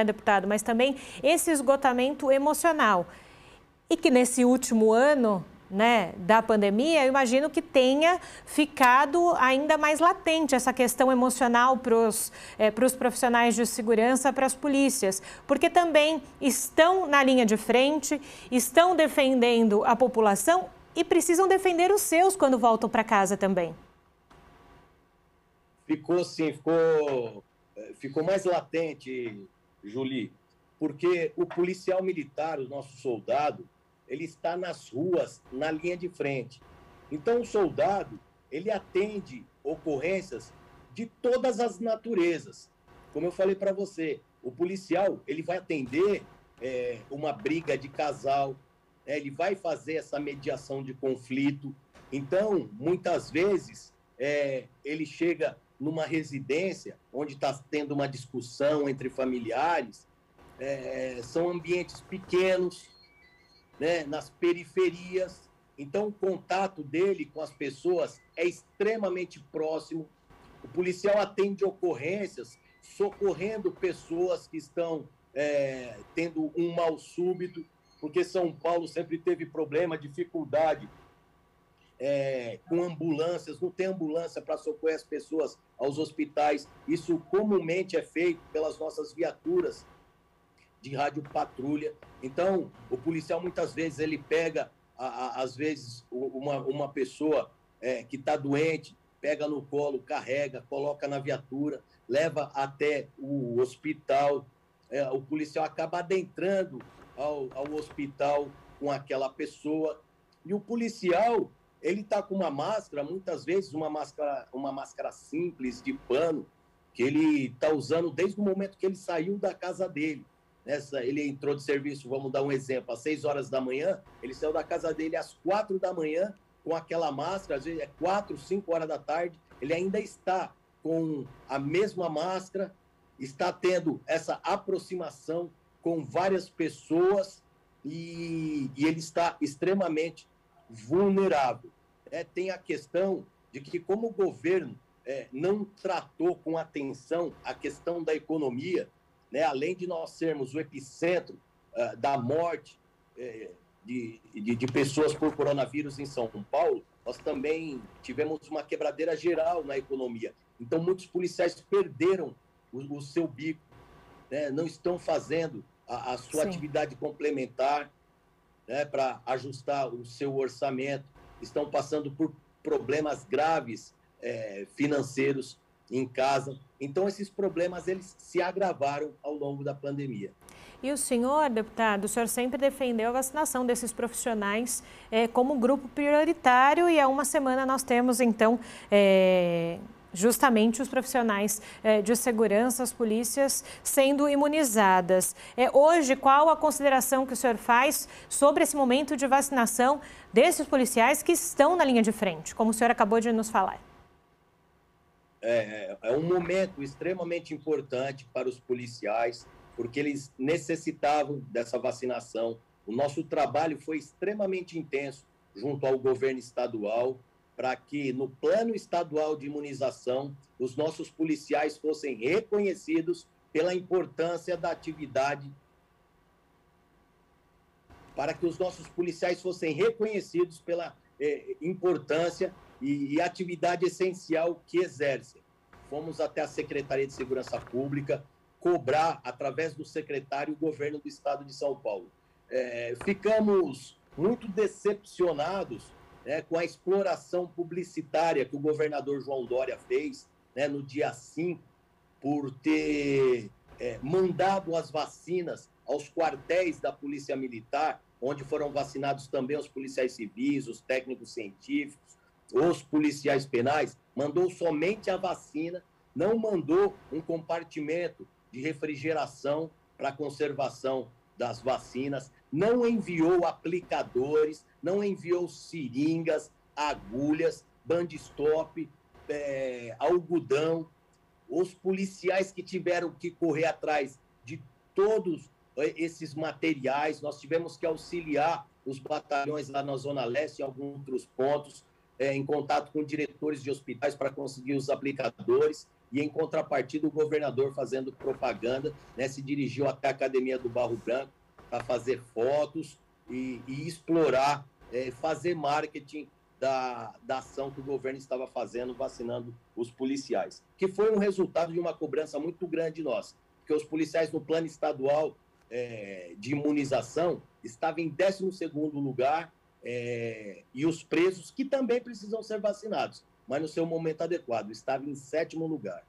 deputado, mas também esse esgotamento emocional. E que nesse último ano né, da pandemia, eu imagino que tenha ficado ainda mais latente essa questão emocional para os profissionais de segurança, para as polícias, porque também estão na linha de frente, estão defendendo a população e precisam defender os seus quando voltam para casa também. Ficou mais latente, Julie, porque o policial militar, o nosso soldado, ele está nas ruas, na linha de frente. Então, o soldado, ele atende ocorrências de todas as naturezas. Como eu falei para você, o policial, ele vai atender uma briga de casal, ele vai fazer essa mediação de conflito. Então, muitas vezes, ele chega numa residência onde está tendo uma discussão entre familiares, são ambientes pequenos, né, nas periferias, então o contato dele com as pessoas é extremamente próximo. O policial atende ocorrências, socorrendo pessoas que estão tendo um mal súbito, porque São Paulo sempre teve problema, dificuldade com ambulâncias, não tem ambulância para socorrer as pessoas aos hospitais. Isso comumente é feito pelas nossas viaturas de rádio patrulha. Então, o policial muitas vezes ele pega, às vezes, uma pessoa que está doente, pega no colo, carrega, coloca na viatura, leva até o hospital. O policial acaba adentrando ao hospital com aquela pessoa. E o policial, ele está com uma máscara, muitas vezes uma máscara simples de pano, que ele está usando desde o momento que ele saiu da casa dele. Ele entrou de serviço, vamos dar um exemplo, às 6 horas da manhã, ele saiu da casa dele às 4 da manhã com aquela máscara, às vezes 4, 5 horas da tarde, ele ainda está com a mesma máscara, está tendo essa aproximação com várias pessoas e ele está extremamente vulnerável. Tem a questão de que, como o governo não tratou com atenção a questão da economia, né, além de nós sermos o epicentro da morte de pessoas por coronavírus em São Paulo, nós também tivemos uma quebradeira geral na economia. Então, muitos policiais perderam o seu bico, né, não estão fazendo a sua atividade complementar, né, para ajustar o seu orçamento, estão passando por problemas graves financeiros em casa. Então, esses problemas eles se agravaram ao longo da pandemia. E o senhor, deputado, o senhor sempre defendeu a vacinação desses profissionais como grupo prioritário e há uma semana nós temos, então, justamente os profissionais de segurança, as polícias, sendo imunizadas. Hoje, qual a consideração que o senhor faz sobre esse momento de vacinação desses policiais que estão na linha de frente, como o senhor acabou de nos falar? É um momento extremamente importante para os policiais, porque eles necessitavam dessa vacinação. O nosso trabalho foi extremamente intenso junto ao governo estadual, para que no plano estadual de imunização os nossos policiais fossem reconhecidos pela importância da atividade, para que os nossos policiais fossem reconhecidos pela importância e atividade essencial que exercem. Fomos até a Secretaria de Segurança Pública cobrar, através do secretário, o governo do estado de São Paulo. Ficamos muito decepcionados com a exploração publicitária que o governador João Dória fez no dia 5, por ter mandado as vacinas aos quartéis da Polícia Militar, onde foram vacinados também os policiais civis, os técnicos científicos, os policiais penais, mandou somente a vacina, não mandou um compartimento de refrigeração para conservação das vacinas, não enviou aplicadores, não enviou seringas, agulhas, band-stop, algodão. Os policiais que tiveram que correr atrás de todos esses materiais, nós tivemos que auxiliar os batalhões lá na Zona Leste e alguns outros pontos, em contato com diretores de hospitais para conseguir os aplicadores, e em contrapartida o governador fazendo propaganda, se dirigiu até a Academia do Barro Branco para fazer fotos e explorar fazer marketing da ação que o governo estava fazendo, vacinando os policiais, que foi um resultado de uma cobrança muito grande nossa, porque os policiais no plano estadual de imunização estavam em 12º lugar, e os presos, que também precisam ser vacinados, mas no seu momento adequado, estavam em 7º lugar.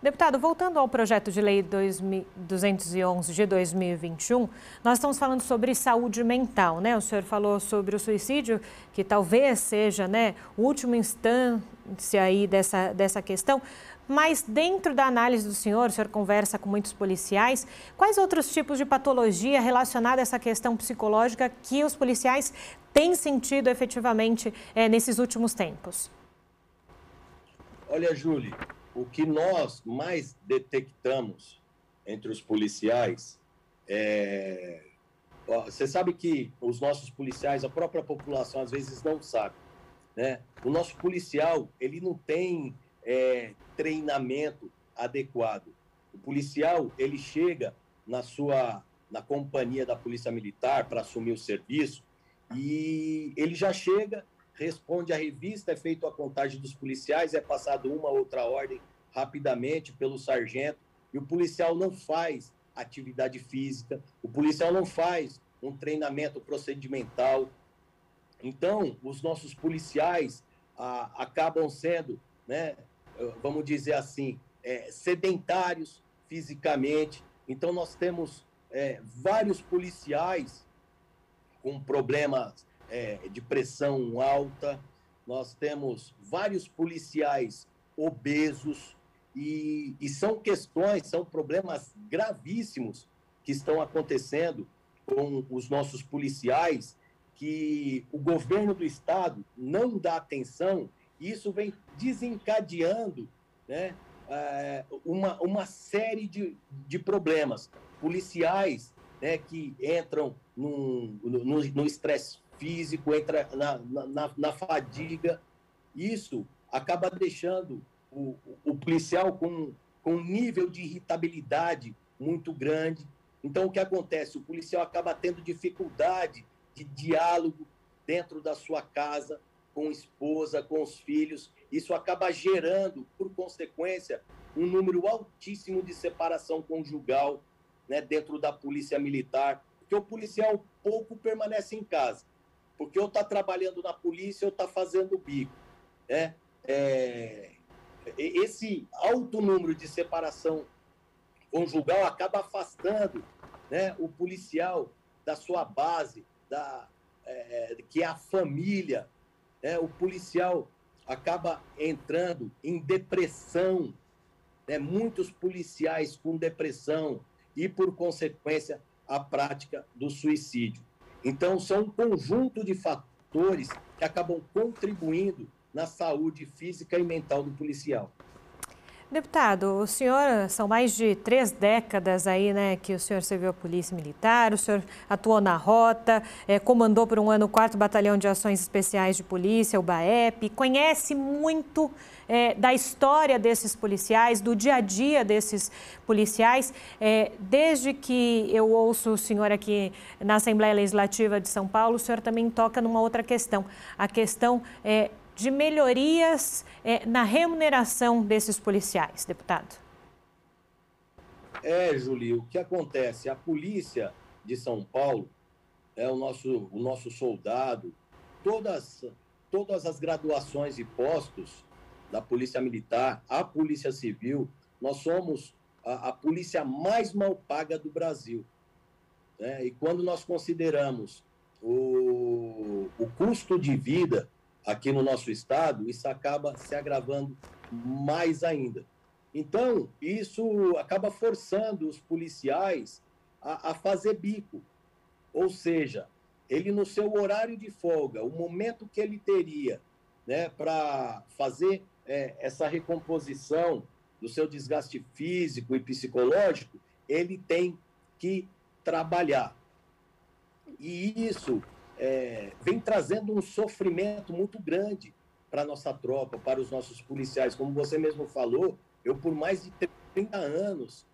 Deputado, voltando ao projeto de lei 211 de 2021, nós estamos falando sobre saúde mental, né? O senhor falou sobre o suicídio, que talvez seja, né, a última instância aí dessa questão, mas dentro da análise do senhor conversa com muitos policiais, quais outros tipos de patologia relacionada a essa questão psicológica que os policiais têm sentido efetivamente nesses últimos tempos? Olha, Júlia, o que nós mais detectamos entre os policiais você sabe que os nossos policiais, a própria população às vezes não sabe, né? O nosso policial, ele não tem treinamento adequado. O policial, ele chega na companhia da Polícia Militar para assumir o serviço e ele já chega, responde à revista, é feita a contagem dos policiais, é passado uma ou outra ordem rapidamente pelo sargento, e o policial não faz atividade física, o policial não faz um treinamento procedimental. Então, os nossos policiais acabam sendo, né, vamos dizer assim, sedentários fisicamente. Então, nós temos vários policiais com problemas de pressão alta, nós temos vários policiais obesos e são problemas gravíssimos que estão acontecendo com os nossos policiais, que o governo do estado não dá atenção, e isso vem desencadeando, né, uma série de problemas. Policiais, né, que entram no estresse físico, entra na fadiga. Isso acaba deixando o policial com um nível de irritabilidade muito grande. Então, o que acontece? O policial acaba tendo dificuldade de diálogo dentro da sua casa, com a esposa, com os filhos. Isso acaba gerando, por consequência, um número altíssimo de separação conjugal, né, dentro da polícia militar, porque o policial pouco permanece em casa, porque ou está trabalhando na polícia ou está fazendo bico, né? Esse alto número de separação conjugal acaba afastando, né, o policial da sua base, que é a família, né? O policial acaba entrando em depressão, né? Muitos policiais com depressão e, por consequência, a prática do suicídio. Então, são um conjunto de fatores que acabam contribuindo na saúde física e mental do policial. Deputado, o senhor, são mais de 3 décadas aí, né, que o senhor serviu a Polícia Militar, o senhor atuou na Rota, comandou por um ano o 4º Batalhão de Ações Especiais de Polícia, o BAEP, conhece muito da história desses policiais, do dia a dia desses policiais. Desde que eu ouço o senhor aqui na Assembleia Legislativa de São Paulo, o senhor também toca numa outra questão, a questão de melhorias na remuneração desses policiais, deputado. Julie, o que acontece? A Polícia de São Paulo, o nosso soldado, todas as graduações e postos da Polícia Militar, a Polícia Civil, nós somos a polícia mais mal paga do Brasil, né? E quando nós consideramos o custo de vida aqui no nosso estado, isso acaba se agravando mais ainda. Então, isso acaba forçando os policiais a fazer bico. Ou seja, ele no seu horário de folga, o momento que ele teria, né, para fazer essa recomposição do seu desgaste físico e psicológico, ele tem que trabalhar. E isso vem trazendo um sofrimento muito grande para a nossa tropa, para os nossos policiais. Como você mesmo falou, eu por mais de 30 anos,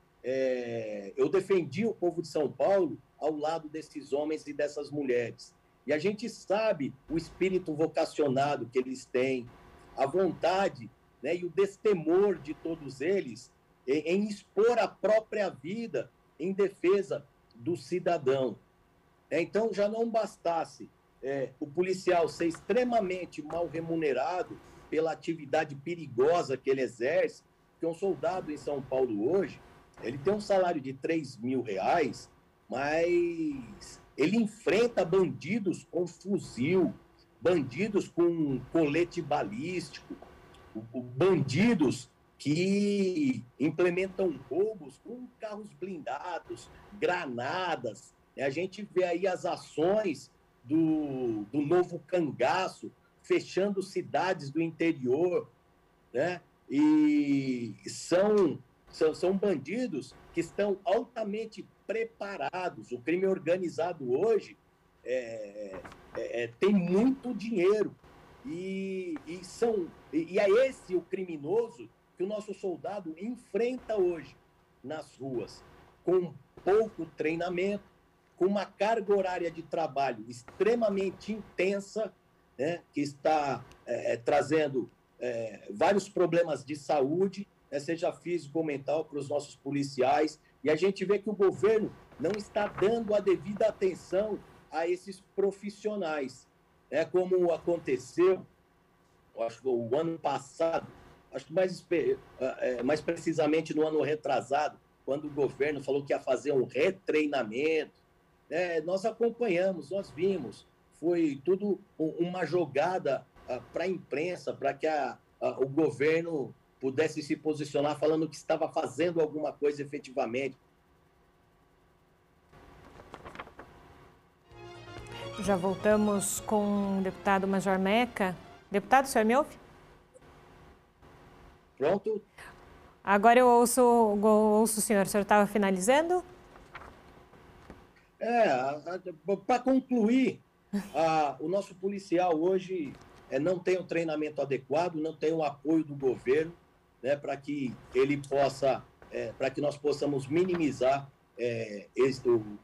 eu defendi o povo de São Paulo ao lado desses homens e dessas mulheres. E a gente sabe o espírito vocacionado que eles têm, a vontade, né, e o destemor de todos eles em expor a própria vida em defesa do cidadão. Então, já não bastasse o policial ser extremamente mal remunerado pela atividade perigosa que ele exerce, porque um soldado em São Paulo hoje, ele tem um salário de R$3.000, mas ele enfrenta bandidos com fuzil, bandidos com colete balístico, bandidos que implementam roubos com carros blindados, granadas. A gente vê aí as ações do novo cangaço, fechando cidades do interior, né? E são bandidos que estão altamente preparados. O crime organizado hoje tem muito dinheiro. E é esse o criminoso que o nosso soldado enfrenta hoje nas ruas, com pouco treinamento, com uma carga horária de trabalho extremamente intensa, né, que está trazendo vários problemas de saúde, seja físico ou mental, para os nossos policiais. E a gente vê que o governo não está dando a devida atenção a esses profissionais. Como aconteceu, acho que o ano passado, acho que mais precisamente no ano retrasado, quando o governo falou que ia fazer um retreinamento. Nós acompanhamos, nós vimos, foi tudo uma jogada para a imprensa, para que o governo pudesse se posicionar falando que estava fazendo alguma coisa efetivamente. Já voltamos com o deputado Major Meca. Deputado, o senhor me ouve? Pronto. Agora eu ouço o senhor. O senhor estava finalizando? Para concluir, o nosso policial hoje não tem o treinamento adequado, não tem o apoio do governo, né, para que ele possa, para que nós possamos minimizar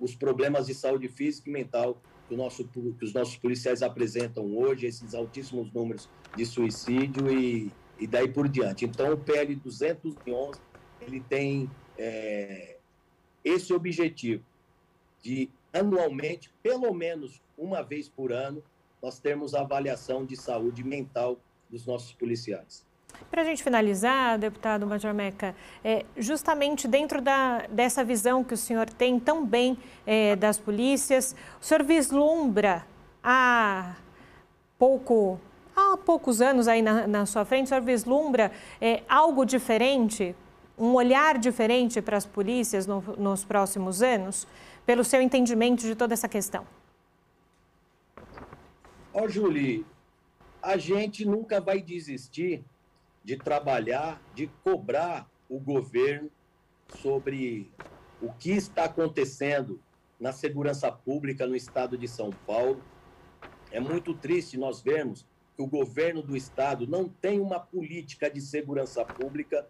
os problemas de saúde física e mental que os nossos policiais apresentam hoje, esses altíssimos números de suicídio e daí por diante. Então, o PL 211, ele tem esse objetivo de, anualmente, pelo menos uma vez por ano, nós termos a avaliação de saúde mental dos nossos policiais. Para a gente finalizar, deputado Major Meca, justamente dentro dessa visão que o senhor tem tão bem das polícias, o senhor vislumbra há poucos anos aí na sua frente, o senhor vislumbra algo diferente, um olhar diferente para as polícias nos próximos anos, pelo seu entendimento de toda essa questão? Julie, a gente nunca vai desistir de trabalhar, de cobrar o governo sobre o que está acontecendo na segurança pública no estado de São Paulo. É muito triste nós vermos que o governo do estado não tem uma política de segurança pública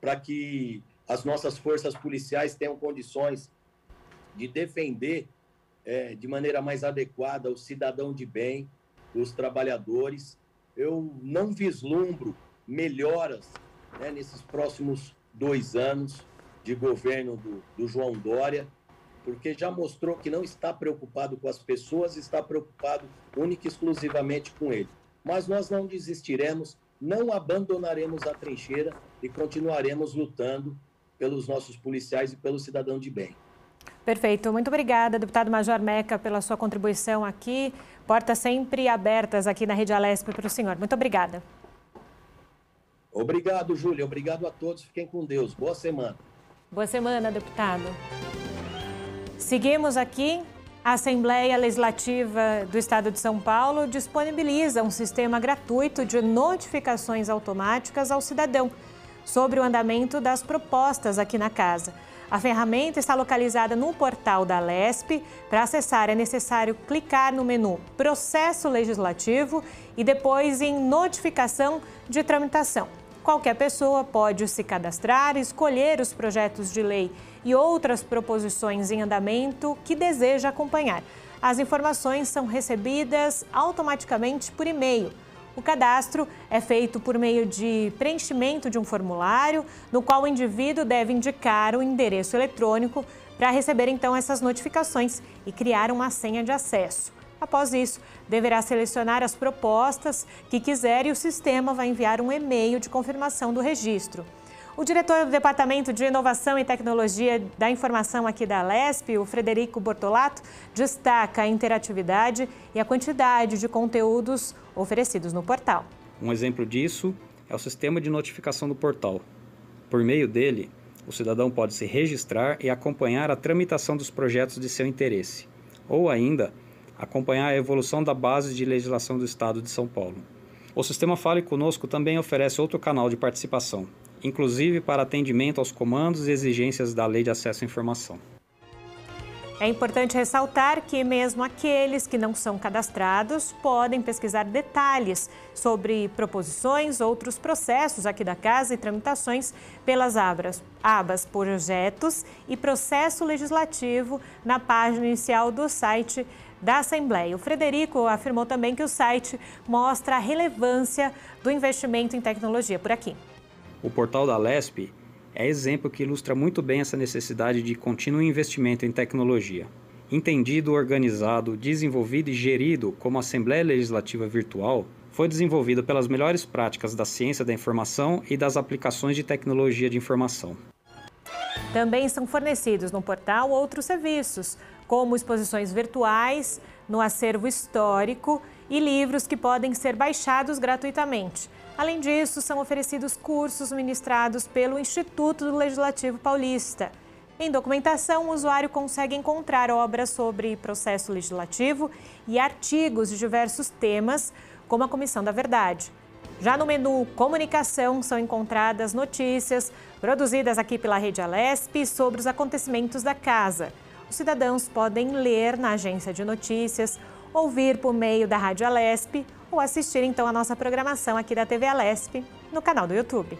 para que as nossas forças policiais tenham condições de defender de maneira mais adequada o cidadão de bem, os trabalhadores. Eu não vislumbro melhoras nesses próximos 2 anos de governo do João Dória, porque já mostrou que não está preocupado com as pessoas, está preocupado única e exclusivamente com ele. Mas nós não desistiremos, não abandonaremos a trincheira e continuaremos lutando pelos nossos policiais e pelo cidadão de bem. Perfeito. Muito obrigada, deputado Major Meca, pela sua contribuição aqui. Portas sempre abertas aqui na Rede Alesp para o senhor. Muito obrigada. Obrigado, Júlia. Obrigado a todos. Fiquem com Deus. Boa semana. Boa semana, deputado. Seguimos aqui. A Assembleia Legislativa do Estado de São Paulo disponibiliza um sistema gratuito de notificações automáticas ao cidadão sobre o andamento das propostas aqui na casa. A ferramenta está localizada no portal da Alesp. Para acessar, é necessário clicar no menu Processo Legislativo e depois em Notificação de Tramitação. Qualquer pessoa pode se cadastrar, escolher os projetos de lei e outras proposições em andamento que deseja acompanhar. as informações são recebidas automaticamente por e-mail. O cadastro é feito por meio de preenchimento de um formulário, no qual o indivíduo deve indicar o endereço eletrônico para receber então essas notificações e criar uma senha de acesso. Após isso, deverá selecionar as propostas que quiser e o sistema vai enviar um e-mail de confirmação do registro. O diretor do Departamento de Inovação e Tecnologia da Informação aqui da Alesp, o Frederico Bortolato, destaca a interatividade e a quantidade de conteúdos oferecidos no portal. Um exemplo disso é o sistema de notificação do portal. Por meio dele, o cidadão pode se registrar e acompanhar a tramitação dos projetos de seu interesse, ou ainda, acompanhar a evolução da base de legislação do Estado de São Paulo. O sistema Fale Conosco também oferece outro canal de participação, inclusive para atendimento aos comandos e exigências da Lei de Acesso à Informação. É importante ressaltar que mesmo aqueles que não são cadastrados podem pesquisar detalhes sobre proposições, outros processos aqui da Casa e tramitações pelas abas Projetos e Processo Legislativo na página inicial do site da Assembleia. O Frederico afirmou também que o site mostra a relevância do investimento em tecnologia por aqui. O portal da Alesp é exemplo que ilustra muito bem essa necessidade de contínuo investimento em tecnologia. Entendido, organizado, desenvolvido e gerido como Assembleia Legislativa Virtual, foi desenvolvido pelas melhores práticas da ciência da informação e das aplicações de tecnologia de informação. Também são fornecidos no portal outros serviços, como exposições virtuais no acervo histórico e livros que podem ser baixados gratuitamente. Além disso, são oferecidos cursos ministrados pelo Instituto do Legislativo Paulista. Em documentação, o usuário consegue encontrar obras sobre processo legislativo e artigos de diversos temas, como a Comissão da Verdade. Já no menu Comunicação, são encontradas notícias produzidas aqui pela Rede Alesp sobre os acontecimentos da casa. Os cidadãos podem ler na agência de notícias, ouvir por meio da Rádio Alesp ou assistir então a nossa programação aqui da TV Alesp no canal do YouTube.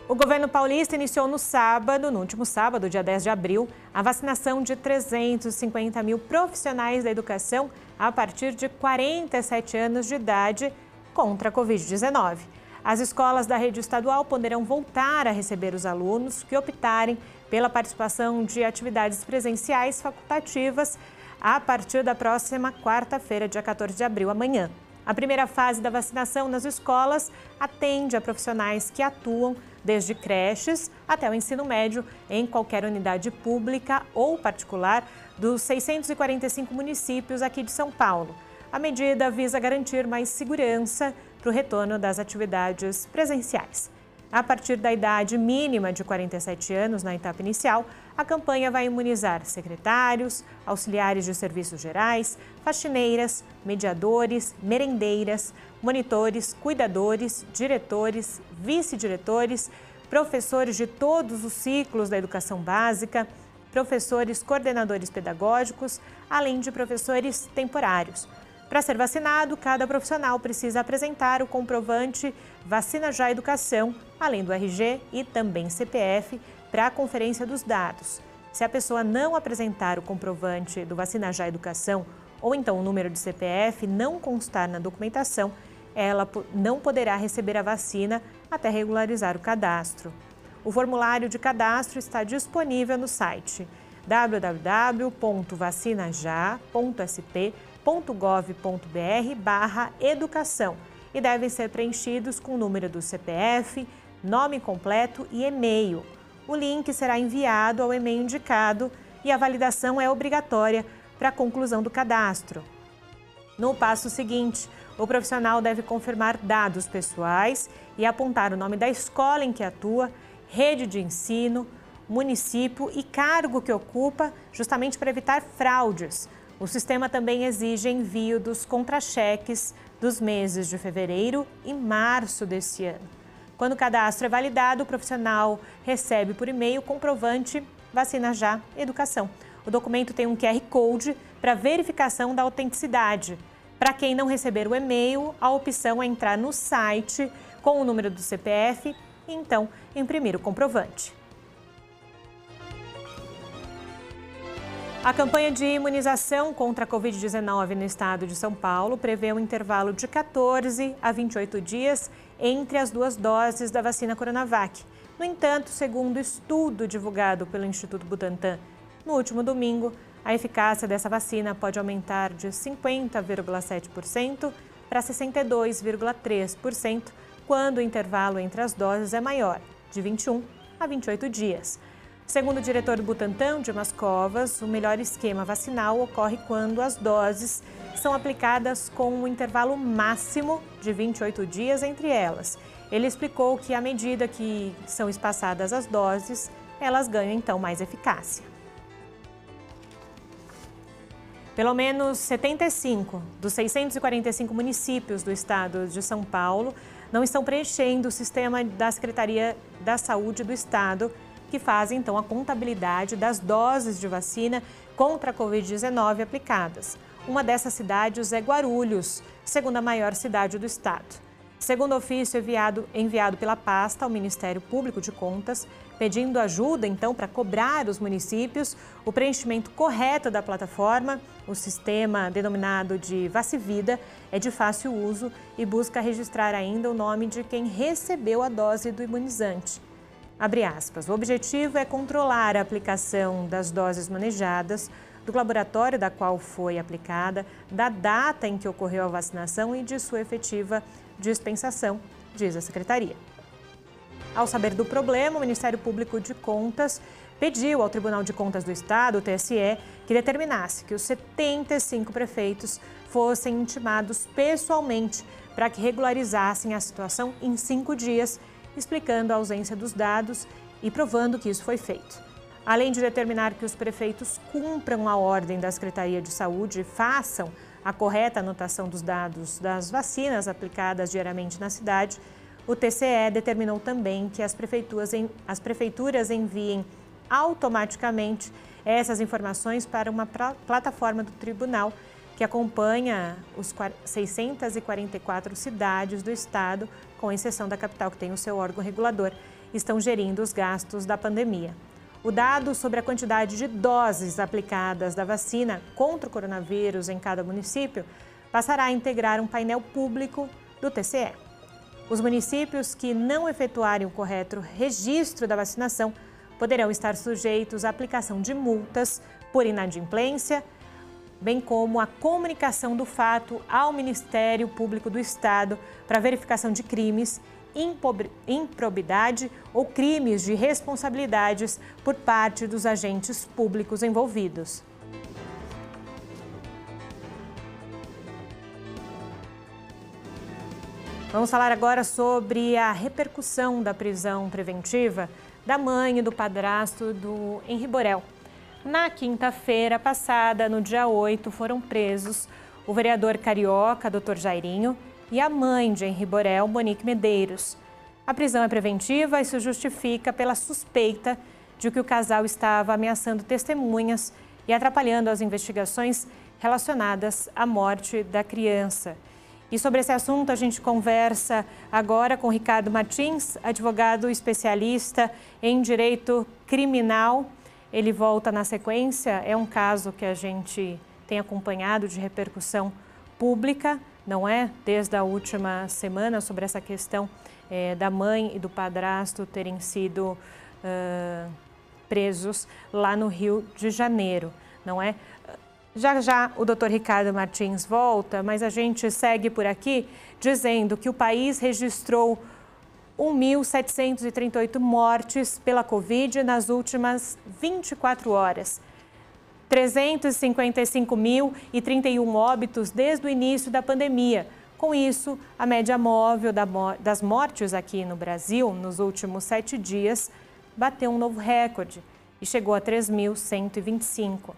O governo paulista iniciou no último sábado, dia 10 de abril, a vacinação de 350 mil profissionais da educação a partir de 47 anos de idade contra a Covid-19. As escolas da rede estadual poderão voltar a receber os alunos que optarem pela participação de atividades presenciais facultativas a partir da próxima quarta-feira, dia 14 de abril, amanhã. A primeira fase da vacinação nas escolas atende a profissionais que atuam desde creches até o ensino médio em qualquer unidade pública ou particular dos 645 municípios aqui de São Paulo. A medida visa garantir mais segurança para o retorno das atividades presenciais. A partir da idade mínima de 47 anos na etapa inicial, a campanha vai imunizar secretários, auxiliares de serviços gerais, faxineiras, mediadores, merendeiras, monitores, cuidadores, diretores, vice-diretores, professores de todos os ciclos da educação básica, professores coordenadores pedagógicos, além de professores temporários. Para ser vacinado, cada profissional precisa apresentar o comprovante Vacina Já Educação, além do RG e também CPF, para a conferência dos dados. Se a pessoa não apresentar o comprovante do Vacina Já Educação ou então o número de CPF não constar na documentação, ela não poderá receber a vacina até regularizar o cadastro. O formulário de cadastro está disponível no site www.vacinaja.sp.gov.br/educação e devem ser preenchidos com o número do CPF, nome completo e e-mail. O link será enviado ao e-mail indicado e a validação é obrigatória para a conclusão do cadastro. No passo seguinte, o profissional deve confirmar dados pessoais e apontar o nome da escola em que atua, rede de ensino, município e cargo que ocupa, justamente para evitar fraudes. O sistema também exige envio dos contra-cheques dos meses de fevereiro e março deste ano. Quando o cadastro é validado, o profissional recebe por e-mail o comprovante Vacina Já Educação. O documento tem um QR Code para verificação da autenticidade. Para quem não receber o e-mail, a opção é entrar no site com o número do CPF e então imprimir o comprovante. A campanha de imunização contra a Covid-19 no estado de São Paulo prevê um intervalo de 14 a 28 dias entre as duas doses da vacina Coronavac. No entanto, segundo estudo divulgado pelo Instituto Butantan no último domingo, a eficácia dessa vacina pode aumentar de 50,7% para 62,3% quando o intervalo entre as doses é maior, de 21 a 28 dias. Segundo o diretor do Butantan, Dimas Covas, o melhor esquema vacinal ocorre quando as doses são aplicadas com um intervalo máximo de 28 dias entre elas. Ele explicou que, à medida que são espaçadas as doses, elas ganham então mais eficácia. Pelo menos 75 dos 645 municípios do estado de São Paulo não estão preenchendo o sistema da Secretaria da Saúde do Estado, que faz então a contabilidade das doses de vacina contra a Covid-19 aplicadas. Uma dessas cidades é Guarulhos, segunda maior cidade do estado. Segundo ofício enviado pela pasta ao Ministério Público de Contas, pedindo ajuda então para cobrar os municípios o preenchimento correto da plataforma, o sistema denominado de Vacivida é de fácil uso e busca registrar ainda o nome de quem recebeu a dose do imunizante. Abre aspas, o objetivo é controlar a aplicação das doses manejadas, do laboratório da qual foi aplicada, da data em que ocorreu a vacinação e de sua efetiva dispensação, diz a Secretaria. Ao saber do problema, o Ministério Público de Contas pediu ao Tribunal de Contas do Estado, o TSE, que determinasse que os 75 prefeitos fossem intimados pessoalmente para que regularizassem a situação em 5 dias, explicando a ausência dos dados e provando que isso foi feito. Além de determinar que os prefeitos cumpram a ordem da Secretaria de Saúde e façam a correta anotação dos dados das vacinas aplicadas diariamente na cidade, o TCE determinou também que as prefeituras enviem automaticamente essas informações para uma plataforma do tribunal que acompanha os 644 cidades do estado, com exceção da capital, que tem o seu órgão regulador, estão gerindo os gastos da pandemia. O dado sobre a quantidade de doses aplicadas da vacina contra o coronavírus em cada município passará a integrar um painel público do TCE. Os municípios que não efetuarem o correto registro da vacinação poderão estar sujeitos à aplicação de multas por inadimplência, bem como a comunicação do fato ao Ministério Público do Estado para verificação de crimes, improbidade ou crimes de responsabilidades por parte dos agentes públicos envolvidos. Vamos falar agora sobre a repercussão da prisão preventiva da mãe e do padrasto do Henri Borel. Na quinta-feira passada, no dia 8, foram presos o vereador carioca, Dr. Jairinho, e a mãe de Henri Borel, Monique Medeiros. A prisão é preventiva e se justifica pela suspeita de que o casal estava ameaçando testemunhas e atrapalhando as investigações relacionadas à morte da criança. E sobre esse assunto a gente conversa agora com Ricardo Martins, advogado especialista em direito criminal. Ele volta na sequência, é um caso que a gente tem acompanhado de repercussão pública, não é? Desde a última semana, sobre essa questão da mãe e do padrasto terem sido presos lá no Rio de Janeiro, não é? Já já o Dr. Ricardo Martins volta, mas a gente segue por aqui dizendo que o país registrou 1.738 mortes pela Covid nas últimas 24 horas. 355.031 óbitos desde o início da pandemia. Com isso, a média móvel das mortes aqui no Brasil nos últimos 7 dias bateu um novo recorde e chegou a 3.125.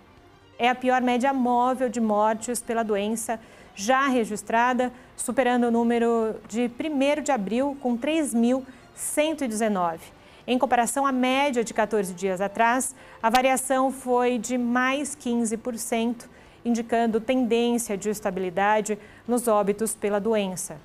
É a pior média móvel de mortes pela doença já registrada, superando o número de 1º de abril com 3.119. Em comparação à média de 14 dias atrás, a variação foi de mais 15%, indicando tendência de estabilidade nos óbitos pela doença.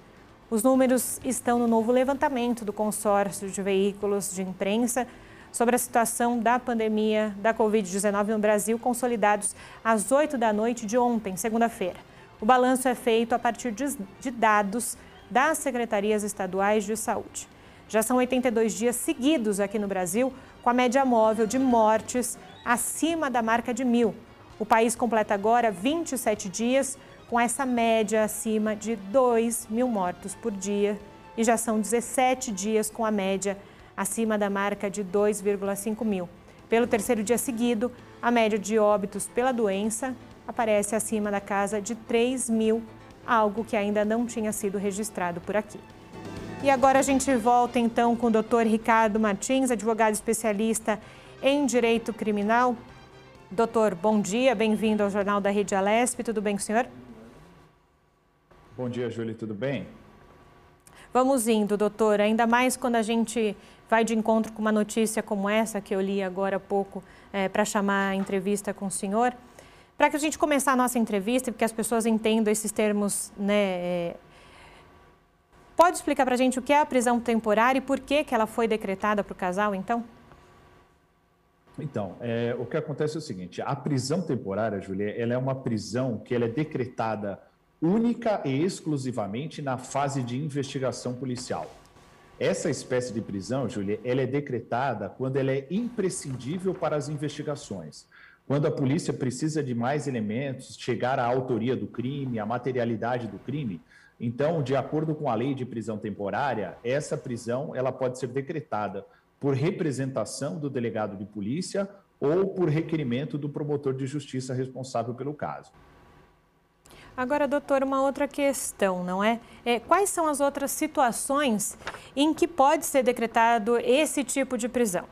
Os números estão no novo levantamento do consórcio de veículos de imprensa sobre a situação da pandemia da Covid-19 no Brasil, consolidados às 8 da noite de ontem, segunda-feira. O balanço é feito a partir de dados das secretarias estaduais de saúde. Já são 82 dias seguidos aqui no Brasil, com a média móvel de mortes acima da marca de 1.000. O país completa agora 27 dias com essa média acima de 2.000 mortos por dia e já são 17 dias com a média acima da marca de 2,5 mil. Pelo terceiro dia seguido, a média de óbitos pela doença aparece acima da casa de 3.000, algo que ainda não tinha sido registrado por aqui. E agora a gente volta então com o Dr. Ricardo Martins, advogado especialista em Direito Criminal. Doutor, bom dia, bem-vindo ao Jornal da Rede Alesp, tudo bem com o senhor? Bom dia, Júlia, tudo bem? Vamos indo, doutor, ainda mais quando a gente vai de encontro com uma notícia como essa que eu li agora há pouco para chamar a entrevista com o senhor. Para que a gente começar a nossa entrevista, porque as pessoas entendam esses termos, né? Pode explicar para a gente o que é a prisão temporária e por que ela foi decretada para o casal, então? Então, o que acontece é o seguinte, a prisão temporária, Júlia, ela é uma prisão que ela é decretada única e exclusivamente na fase de investigação policial. Essa espécie de prisão, Júlia, ela é decretada quando ela é imprescindível para as investigações. Quando a polícia precisa de mais elementos, chegar à autoria do crime, à materialidade do crime, então, de acordo com a lei de prisão temporária, essa prisão ela pode ser decretada por representação do delegado de polícia ou por requerimento do promotor de justiça responsável pelo caso. Agora, doutor, uma outra questão, não é? Quais são as outras situações em que pode ser decretado esse tipo de prisão?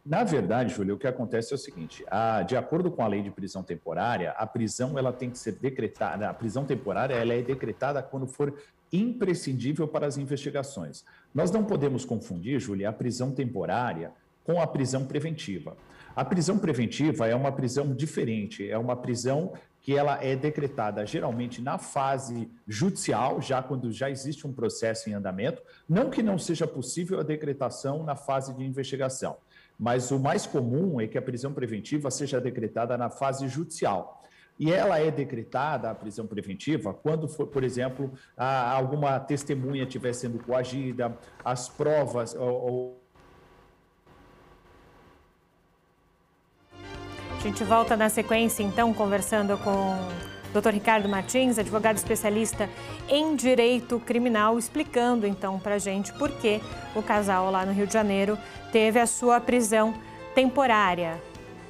Na verdade, Júlia, o que acontece é o seguinte, de acordo com a lei de prisão temporária, a prisão ela tem que ser decretada, a prisão temporária ela é decretada quando for imprescindível para as investigações. Nós não podemos confundir, Júlia, a prisão temporária com a prisão preventiva. A prisão preventiva é uma prisão diferente, é uma prisão que ela é decretada geralmente na fase judicial, já quando já existe um processo em andamento, não que não seja possível a decretação na fase de investigação, mas o mais comum é que a prisão preventiva seja decretada na fase judicial. E ela é decretada, a prisão preventiva, quando, por exemplo, alguma testemunha estiver sendo coagida, as provas A gente volta na sequência, então, conversando com o Dr. Ricardo Martins, advogado especialista em Direito Criminal, explicando, então, para a gente por que o casal lá no Rio de Janeiro teve a sua prisão temporária.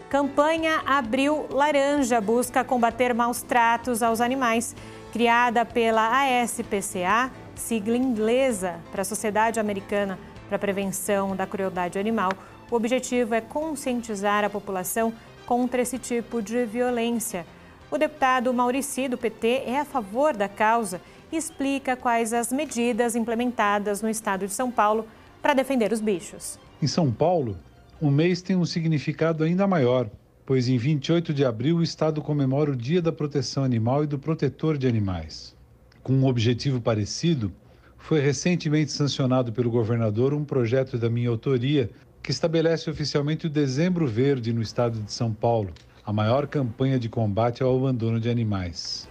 Campanha Abril Laranja busca combater maus tratos aos animais. Criada pela ASPCA, sigla inglesa para a Sociedade Americana para a Prevenção da Crueldade Animal, o objetivo é conscientizar a população contra esse tipo de violência. O deputado Maurici, do PT, é a favor da causa e explica quais as medidas implementadas no estado de São Paulo para defender os bichos. Em São Paulo, o mês tem um significado ainda maior, pois em 28 de abril o estado comemora o Dia da Proteção Animal e do Protetor de Animais. Com um objetivo parecido, foi recentemente sancionado pelo governador um projeto da minha autoria que estabelece oficialmente o Dezembro Verde no estado de São Paulo, a maior campanha de combate ao abandono de animais.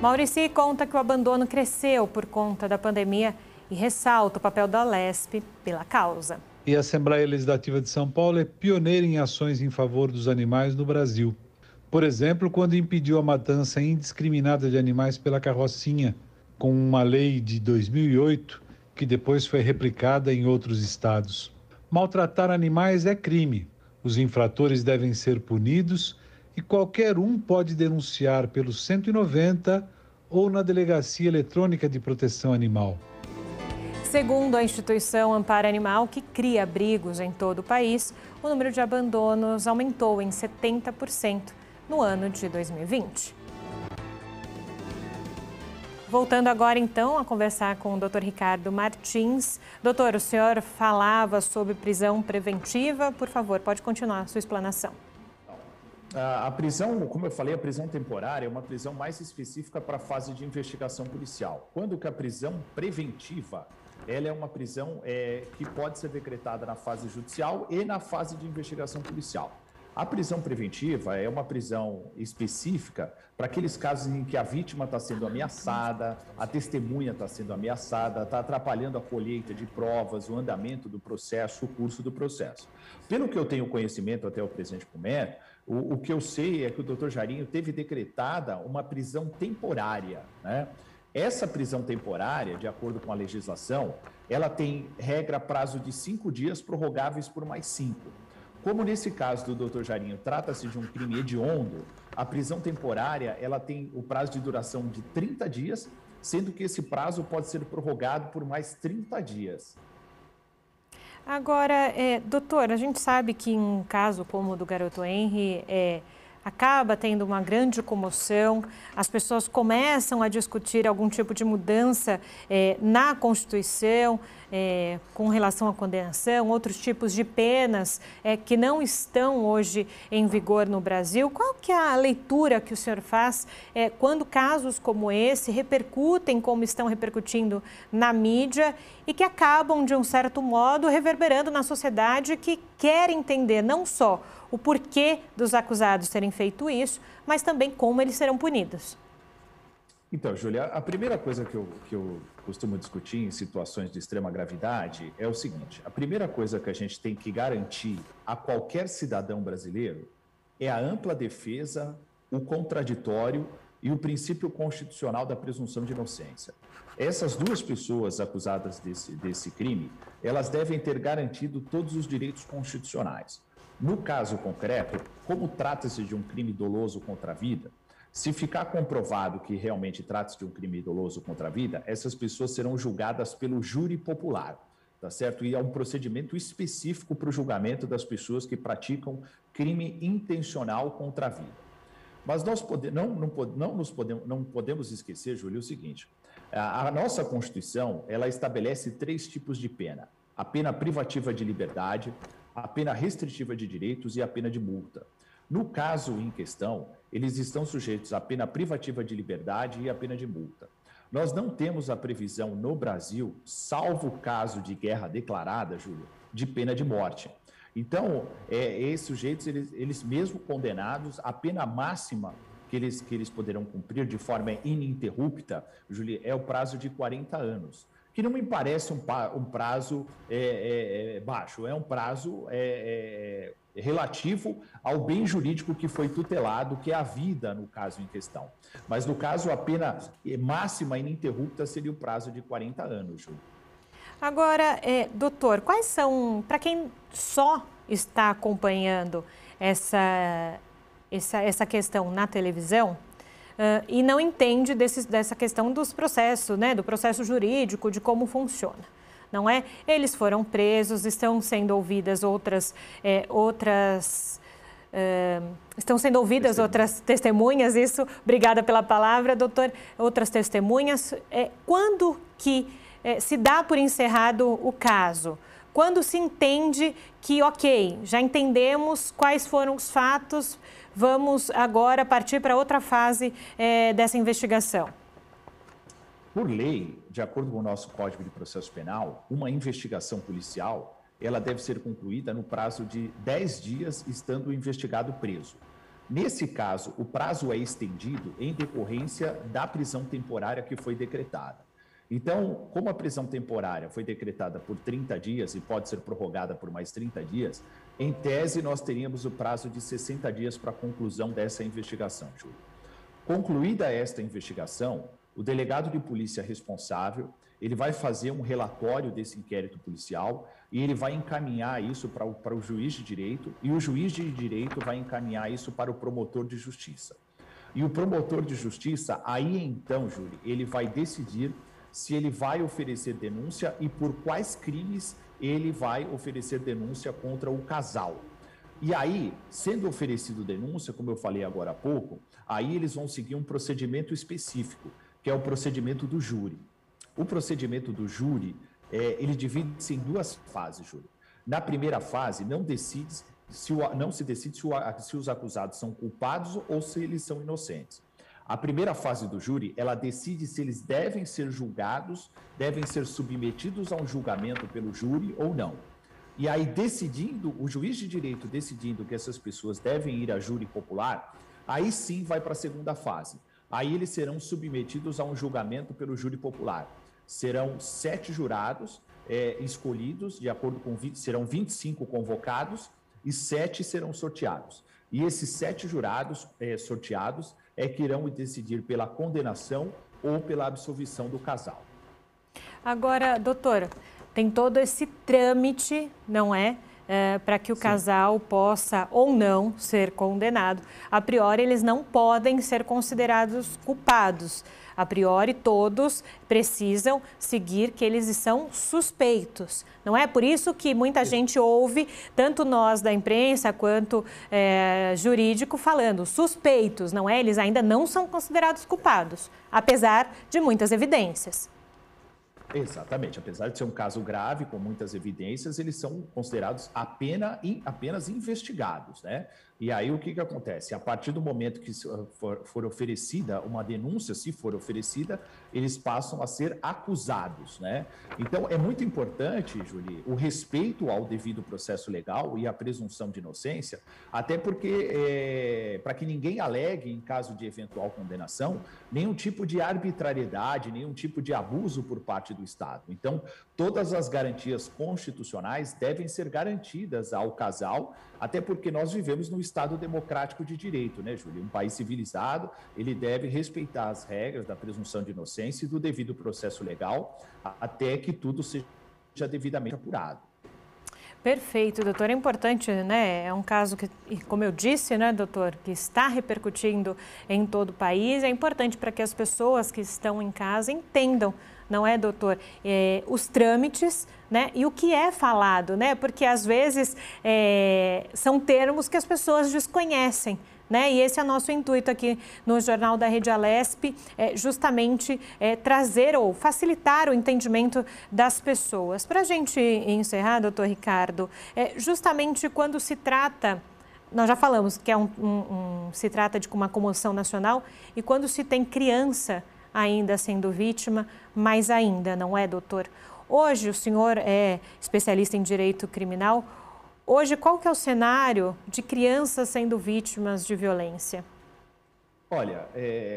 Maurici conta que o abandono cresceu por conta da pandemia e ressalta o papel da Alesp pela causa. E a Assembleia Legislativa de São Paulo é pioneira em ações em favor dos animais no Brasil. Por exemplo, quando impediu a matança indiscriminada de animais pela carrocinha, com uma lei de 2008, que depois foi replicada em outros estados. Maltratar animais é crime. Os infratores devem ser punidos e qualquer um pode denunciar pelo 190 ou na Delegacia Eletrônica de Proteção Animal. Segundo a instituição Amparo Animal, que cria abrigos em todo o país, o número de abandonos aumentou em 70% no ano de 2020. Voltando agora, então, a conversar com o Dr. Ricardo Martins. Doutor, o senhor falava sobre prisão preventiva. Por favor, pode continuar a sua explanação. A prisão, como eu falei, a prisão temporária é uma prisão mais específica para a fase de investigação policial. Quando que a prisão preventiva, ela é uma prisão que pode ser decretada na fase judicial e na fase de investigação policial. A prisão preventiva é uma prisão específica para aqueles casos em que a vítima está sendo ameaçada, a testemunha está sendo ameaçada, está atrapalhando a colheita de provas, o andamento do processo, o curso do processo. Pelo que eu tenho conhecimento até o presidente Comé, o que eu sei é que o doutor Jarinho teve decretada uma prisão temporária, né? Essa prisão temporária, de acordo com a legislação, ela tem regra prazo de 5 dias prorrogáveis por mais 5. Como nesse caso do Dr. Jarinho trata-se de um crime hediondo, a prisão temporária ela tem o prazo de duração de 30 dias, sendo que esse prazo pode ser prorrogado por mais 30 dias. Agora, doutor, a gente sabe que em um caso como o do garoto Henry, acaba tendo uma grande comoção, as pessoas começam a discutir algum tipo de mudança na Constituição, com relação à condenação, outros tipos de penas que não estão hoje em vigor no Brasil. Qual que é a leitura que o senhor faz quando casos como esse repercutem como estão repercutindo na mídia e que acabam, de um certo modo, reverberando na sociedade que quer entender não só o porquê dos acusados terem feito isso, mas também como eles serão punidos? Então, Júlia, a primeira coisa que eu costumo discutir em situações de extrema gravidade é o seguinte: a primeira coisa que a gente tem que garantir a qualquer cidadão brasileiro é a ampla defesa, o contraditório e o princípio constitucional da presunção de inocência. Essas duas pessoas acusadas desse crime, elas devem ter garantido todos os direitos constitucionais. No caso concreto, como trata-se de um crime doloso contra a vida, se ficar comprovado que realmente trata-se de um crime doloso contra a vida, essas pessoas serão julgadas pelo júri popular, tá certo? E é um procedimento específico para o julgamento das pessoas que praticam crime intencional contra a vida. Mas nós não podemos esquecer, Júlio, o seguinte: a nossa Constituição, ela estabelece 3 tipos de pena: a pena privativa de liberdade, a pena restritiva de direitos e a pena de multa. No caso em questão, eles estão sujeitos à pena privativa de liberdade e à pena de multa. Nós não temos a previsão no Brasil, salvo o caso de guerra declarada, Júlio, de pena de morte. Então, esses sujeitos, eles mesmo condenados, a pena máxima que eles poderão cumprir de forma ininterrupta, Júlio, é o prazo de 40 anos. Que não me parece um prazo baixo, é um prazo relativo ao bem jurídico que foi tutelado, que é a vida no caso em questão. Mas no caso, a pena máxima ininterrupta seria o prazo de 40 anos, Júlio. Agora, doutor, quais são, para quem só está acompanhando essa questão na televisão, e não entende dessa questão dos processos, né, do processo jurídico, de como funciona, não é? Eles foram presos, estão sendo ouvidas outras testemunhas, isso, obrigada pela palavra, doutor, outras testemunhas. Quando que se dá por encerrado o caso? Quando se entende que, ok, já entendemos quais foram os fatos, vamos agora partir para outra fase dessa investigação? Por lei, de acordo com o nosso Código de Processo Penal, uma investigação policial, ela deve ser concluída no prazo de 10 dias, estando o investigado preso. Nesse caso, o prazo é estendido em decorrência da prisão temporária que foi decretada. Então, como a prisão temporária foi decretada por 30 dias e pode ser prorrogada por mais 30 dias, em tese nós teríamos o prazo de 60 dias para a conclusão dessa investigação, Júlio. Concluída esta investigação, o delegado de polícia responsável, ele vai fazer um relatório desse inquérito policial e ele vai encaminhar isso para o juiz de direito, e o juiz de direito vai encaminhar isso para o promotor de justiça. E o promotor de justiça, aí então, Júlio, ele vai decidir se ele vai oferecer denúncia e por quais crimes ele vai oferecer denúncia contra o casal. E aí, sendo oferecido denúncia, como eu falei agora há pouco, aí eles vão seguir um procedimento específico, que é o procedimento do júri. O procedimento do júri, ele divide-se em 2 fases, Júlio. Na primeira fase, não se decide se os acusados são culpados ou se eles são inocentes. A primeira fase do júri, ela decide se eles devem ser julgados, devem ser submetidos a um julgamento pelo júri ou não. E aí, o juiz de direito decidindo que essas pessoas devem ir a júri popular, aí sim vai para a segunda fase. Aí eles serão submetidos a um julgamento pelo júri popular. Serão 7 jurados escolhidos, de acordo com serão 25 convocados e 7 serão sorteados. E esses 7 jurados sorteados que irão decidir pela condenação ou pela absolvição do casal. Agora, doutora, tem todo esse trâmite, não é? Para que o casal possa ou não ser condenado. A priori, eles não podem ser considerados culpados. A priori, todos precisam seguir que eles são suspeitos. Não é por isso que muita gente ouve, tanto nós da imprensa quanto jurídico, falando suspeitos, não é? Eles ainda não são considerados culpados, apesar de muitas evidências. Exatamente. Apesar de ser um caso grave, com muitas evidências, eles são considerados apenas investigados, né? E aí o que acontece? A partir do momento que for oferecida uma denúncia, se for oferecida, eles passam a ser acusados, né? Então é muito importante, Julie, o respeito ao devido processo legal e a presunção de inocência, até porque para que ninguém alegue, em caso de eventual condenação, nenhum tipo de arbitrariedade, nenhum tipo de abuso por parte do Estado. Então, todas as garantias constitucionais devem ser garantidas ao casal, até porque nós vivemos num Estado democrático de direito, né, Júlia? Um país civilizado, ele deve respeitar as regras da presunção de inocência e do devido processo legal, até que tudo seja devidamente apurado. Perfeito, doutor. É importante, né? É um caso que, como eu disse, né, doutor, que está repercutindo em todo o país. É importante para que as pessoas que estão em casa entendam, não é, doutor, os trâmites, né, e o que é falado, né? Porque às vezes são termos que as pessoas desconhecem. Né? E esse é o nosso intuito aqui no Jornal da Rede Alesp, justamente trazer ou facilitar o entendimento das pessoas. Para a gente encerrar, doutor Ricardo, justamente quando se trata, nós já falamos que se trata de uma comoção nacional, e quando se tem criança ainda sendo vítima, mais ainda, não é, doutor? Hoje o senhor é especialista em direito criminal. Hoje, qual que é o cenário de crianças sendo vítimas de violência? Olha,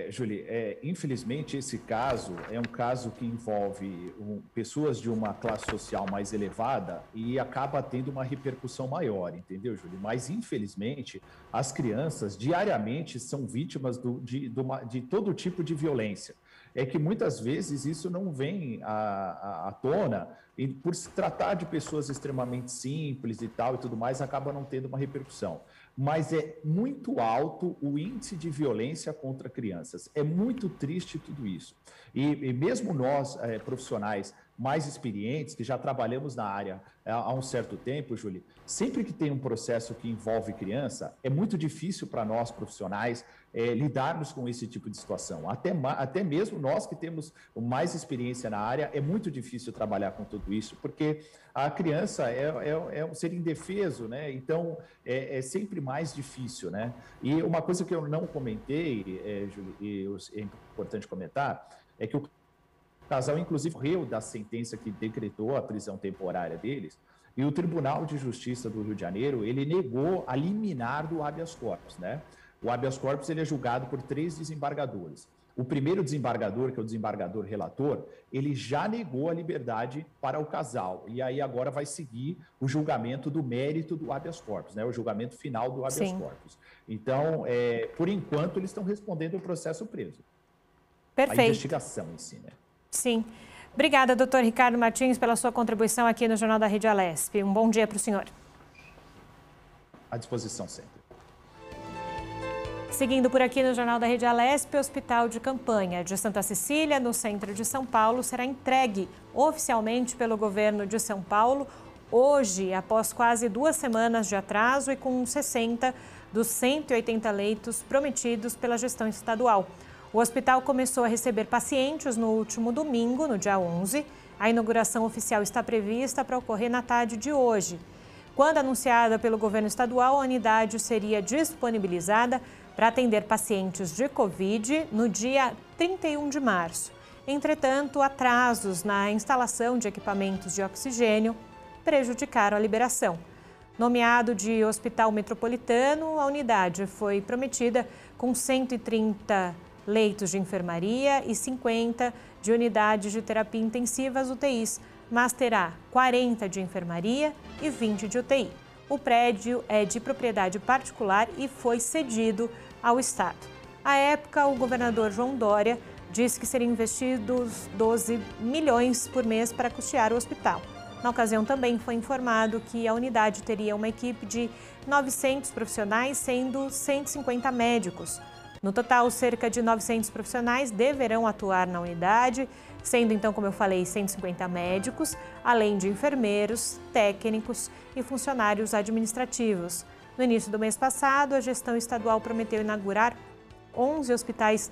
Julie, infelizmente esse caso é um caso que envolve pessoas de uma classe social mais elevada e acaba tendo uma repercussão maior, entendeu, Julie? Mas, infelizmente, as crianças diariamente são vítimas de todo tipo de violência. É que muitas vezes isso não vem à tona, e por se tratar de pessoas extremamente simples e tal e tudo mais, acaba não tendo uma repercussão. Mas é muito alto o índice de violência contra crianças. É muito triste tudo isso. E mesmo nós, profissionais mais experientes, que já trabalhamos na área há um certo tempo, Julie, sempre que tem um processo que envolve criança, é muito difícil para nós, profissionais, lidarmos com esse tipo de situação. Até mesmo nós que temos mais experiência na área, é muito difícil trabalhar com tudo isso, porque a criança é um ser indefeso, né? Então, é sempre mais difícil, né? E uma coisa que eu não comentei, Julie, e é importante comentar, é que o casal, inclusive, correu da sentença que decretou a prisão temporária deles, e o Tribunal de Justiça do Rio de Janeiro, ele negou a liminar do habeas corpus, né? O habeas corpus, ele é julgado por 3 desembargadores. O primeiro desembargador, que é o desembargador relator, ele já negou a liberdade para o casal. E aí agora vai seguir o julgamento do mérito do habeas corpus, né? O julgamento final do habeas corpus. Então, por enquanto, eles estão respondendo o processo preso. Perfeito. A investigação em si, né? Sim. Obrigada, doutor Ricardo Martins, pela sua contribuição aqui no Jornal da Rede Alesp. Um bom dia para o senhor. À disposição sempre. Seguindo por aqui no Jornal da Rede Alesp, o Hospital de Campanha de Santa Cecília, no centro de São Paulo, será entregue oficialmente pelo governo de São Paulo hoje, após quase 2 semanas de atraso e com 60 dos 180 leitos prometidos pela gestão estadual. O hospital começou a receber pacientes no último domingo, no dia 11. A inauguração oficial está prevista para ocorrer na tarde de hoje. Quando anunciada pelo governo estadual, a unidade seria disponibilizada para atender pacientes de Covid no dia 31 de março. Entretanto, atrasos na instalação de equipamentos de oxigênio prejudicaram a liberação. Nomeado de Hospital Metropolitano, a unidade foi prometida com 130 leitos de enfermaria e 50 de unidades de terapia intensiva, as UTIs, mas terá 40 de enfermaria e 20 de UTI. O prédio é de propriedade particular e foi cedido ao Estado. À época, o governador João Dória disse que seriam investidos 12 milhões por mês para custear o hospital. Na ocasião, também foi informado que a unidade teria uma equipe de 900 profissionais, sendo 150 médicos. No total, cerca de 900 profissionais deverão atuar na unidade, sendo então, como eu falei, 150 médicos, além de enfermeiros, técnicos e funcionários administrativos. No início do mês passado, a gestão estadual prometeu inaugurar 11 hospitais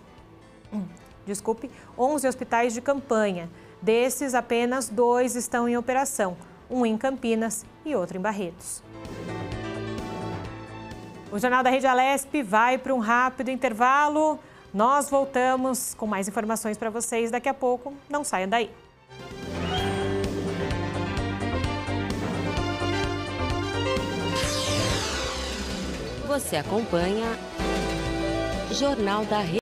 de campanha. Desses, apenas 2 estão em operação, um em Campinas e outro em Barretos. O Jornal da Rede Alesp vai para um rápido intervalo. Nós voltamos com mais informações para vocês daqui a pouco. Não saiam daí. Você acompanha Jornal da Rede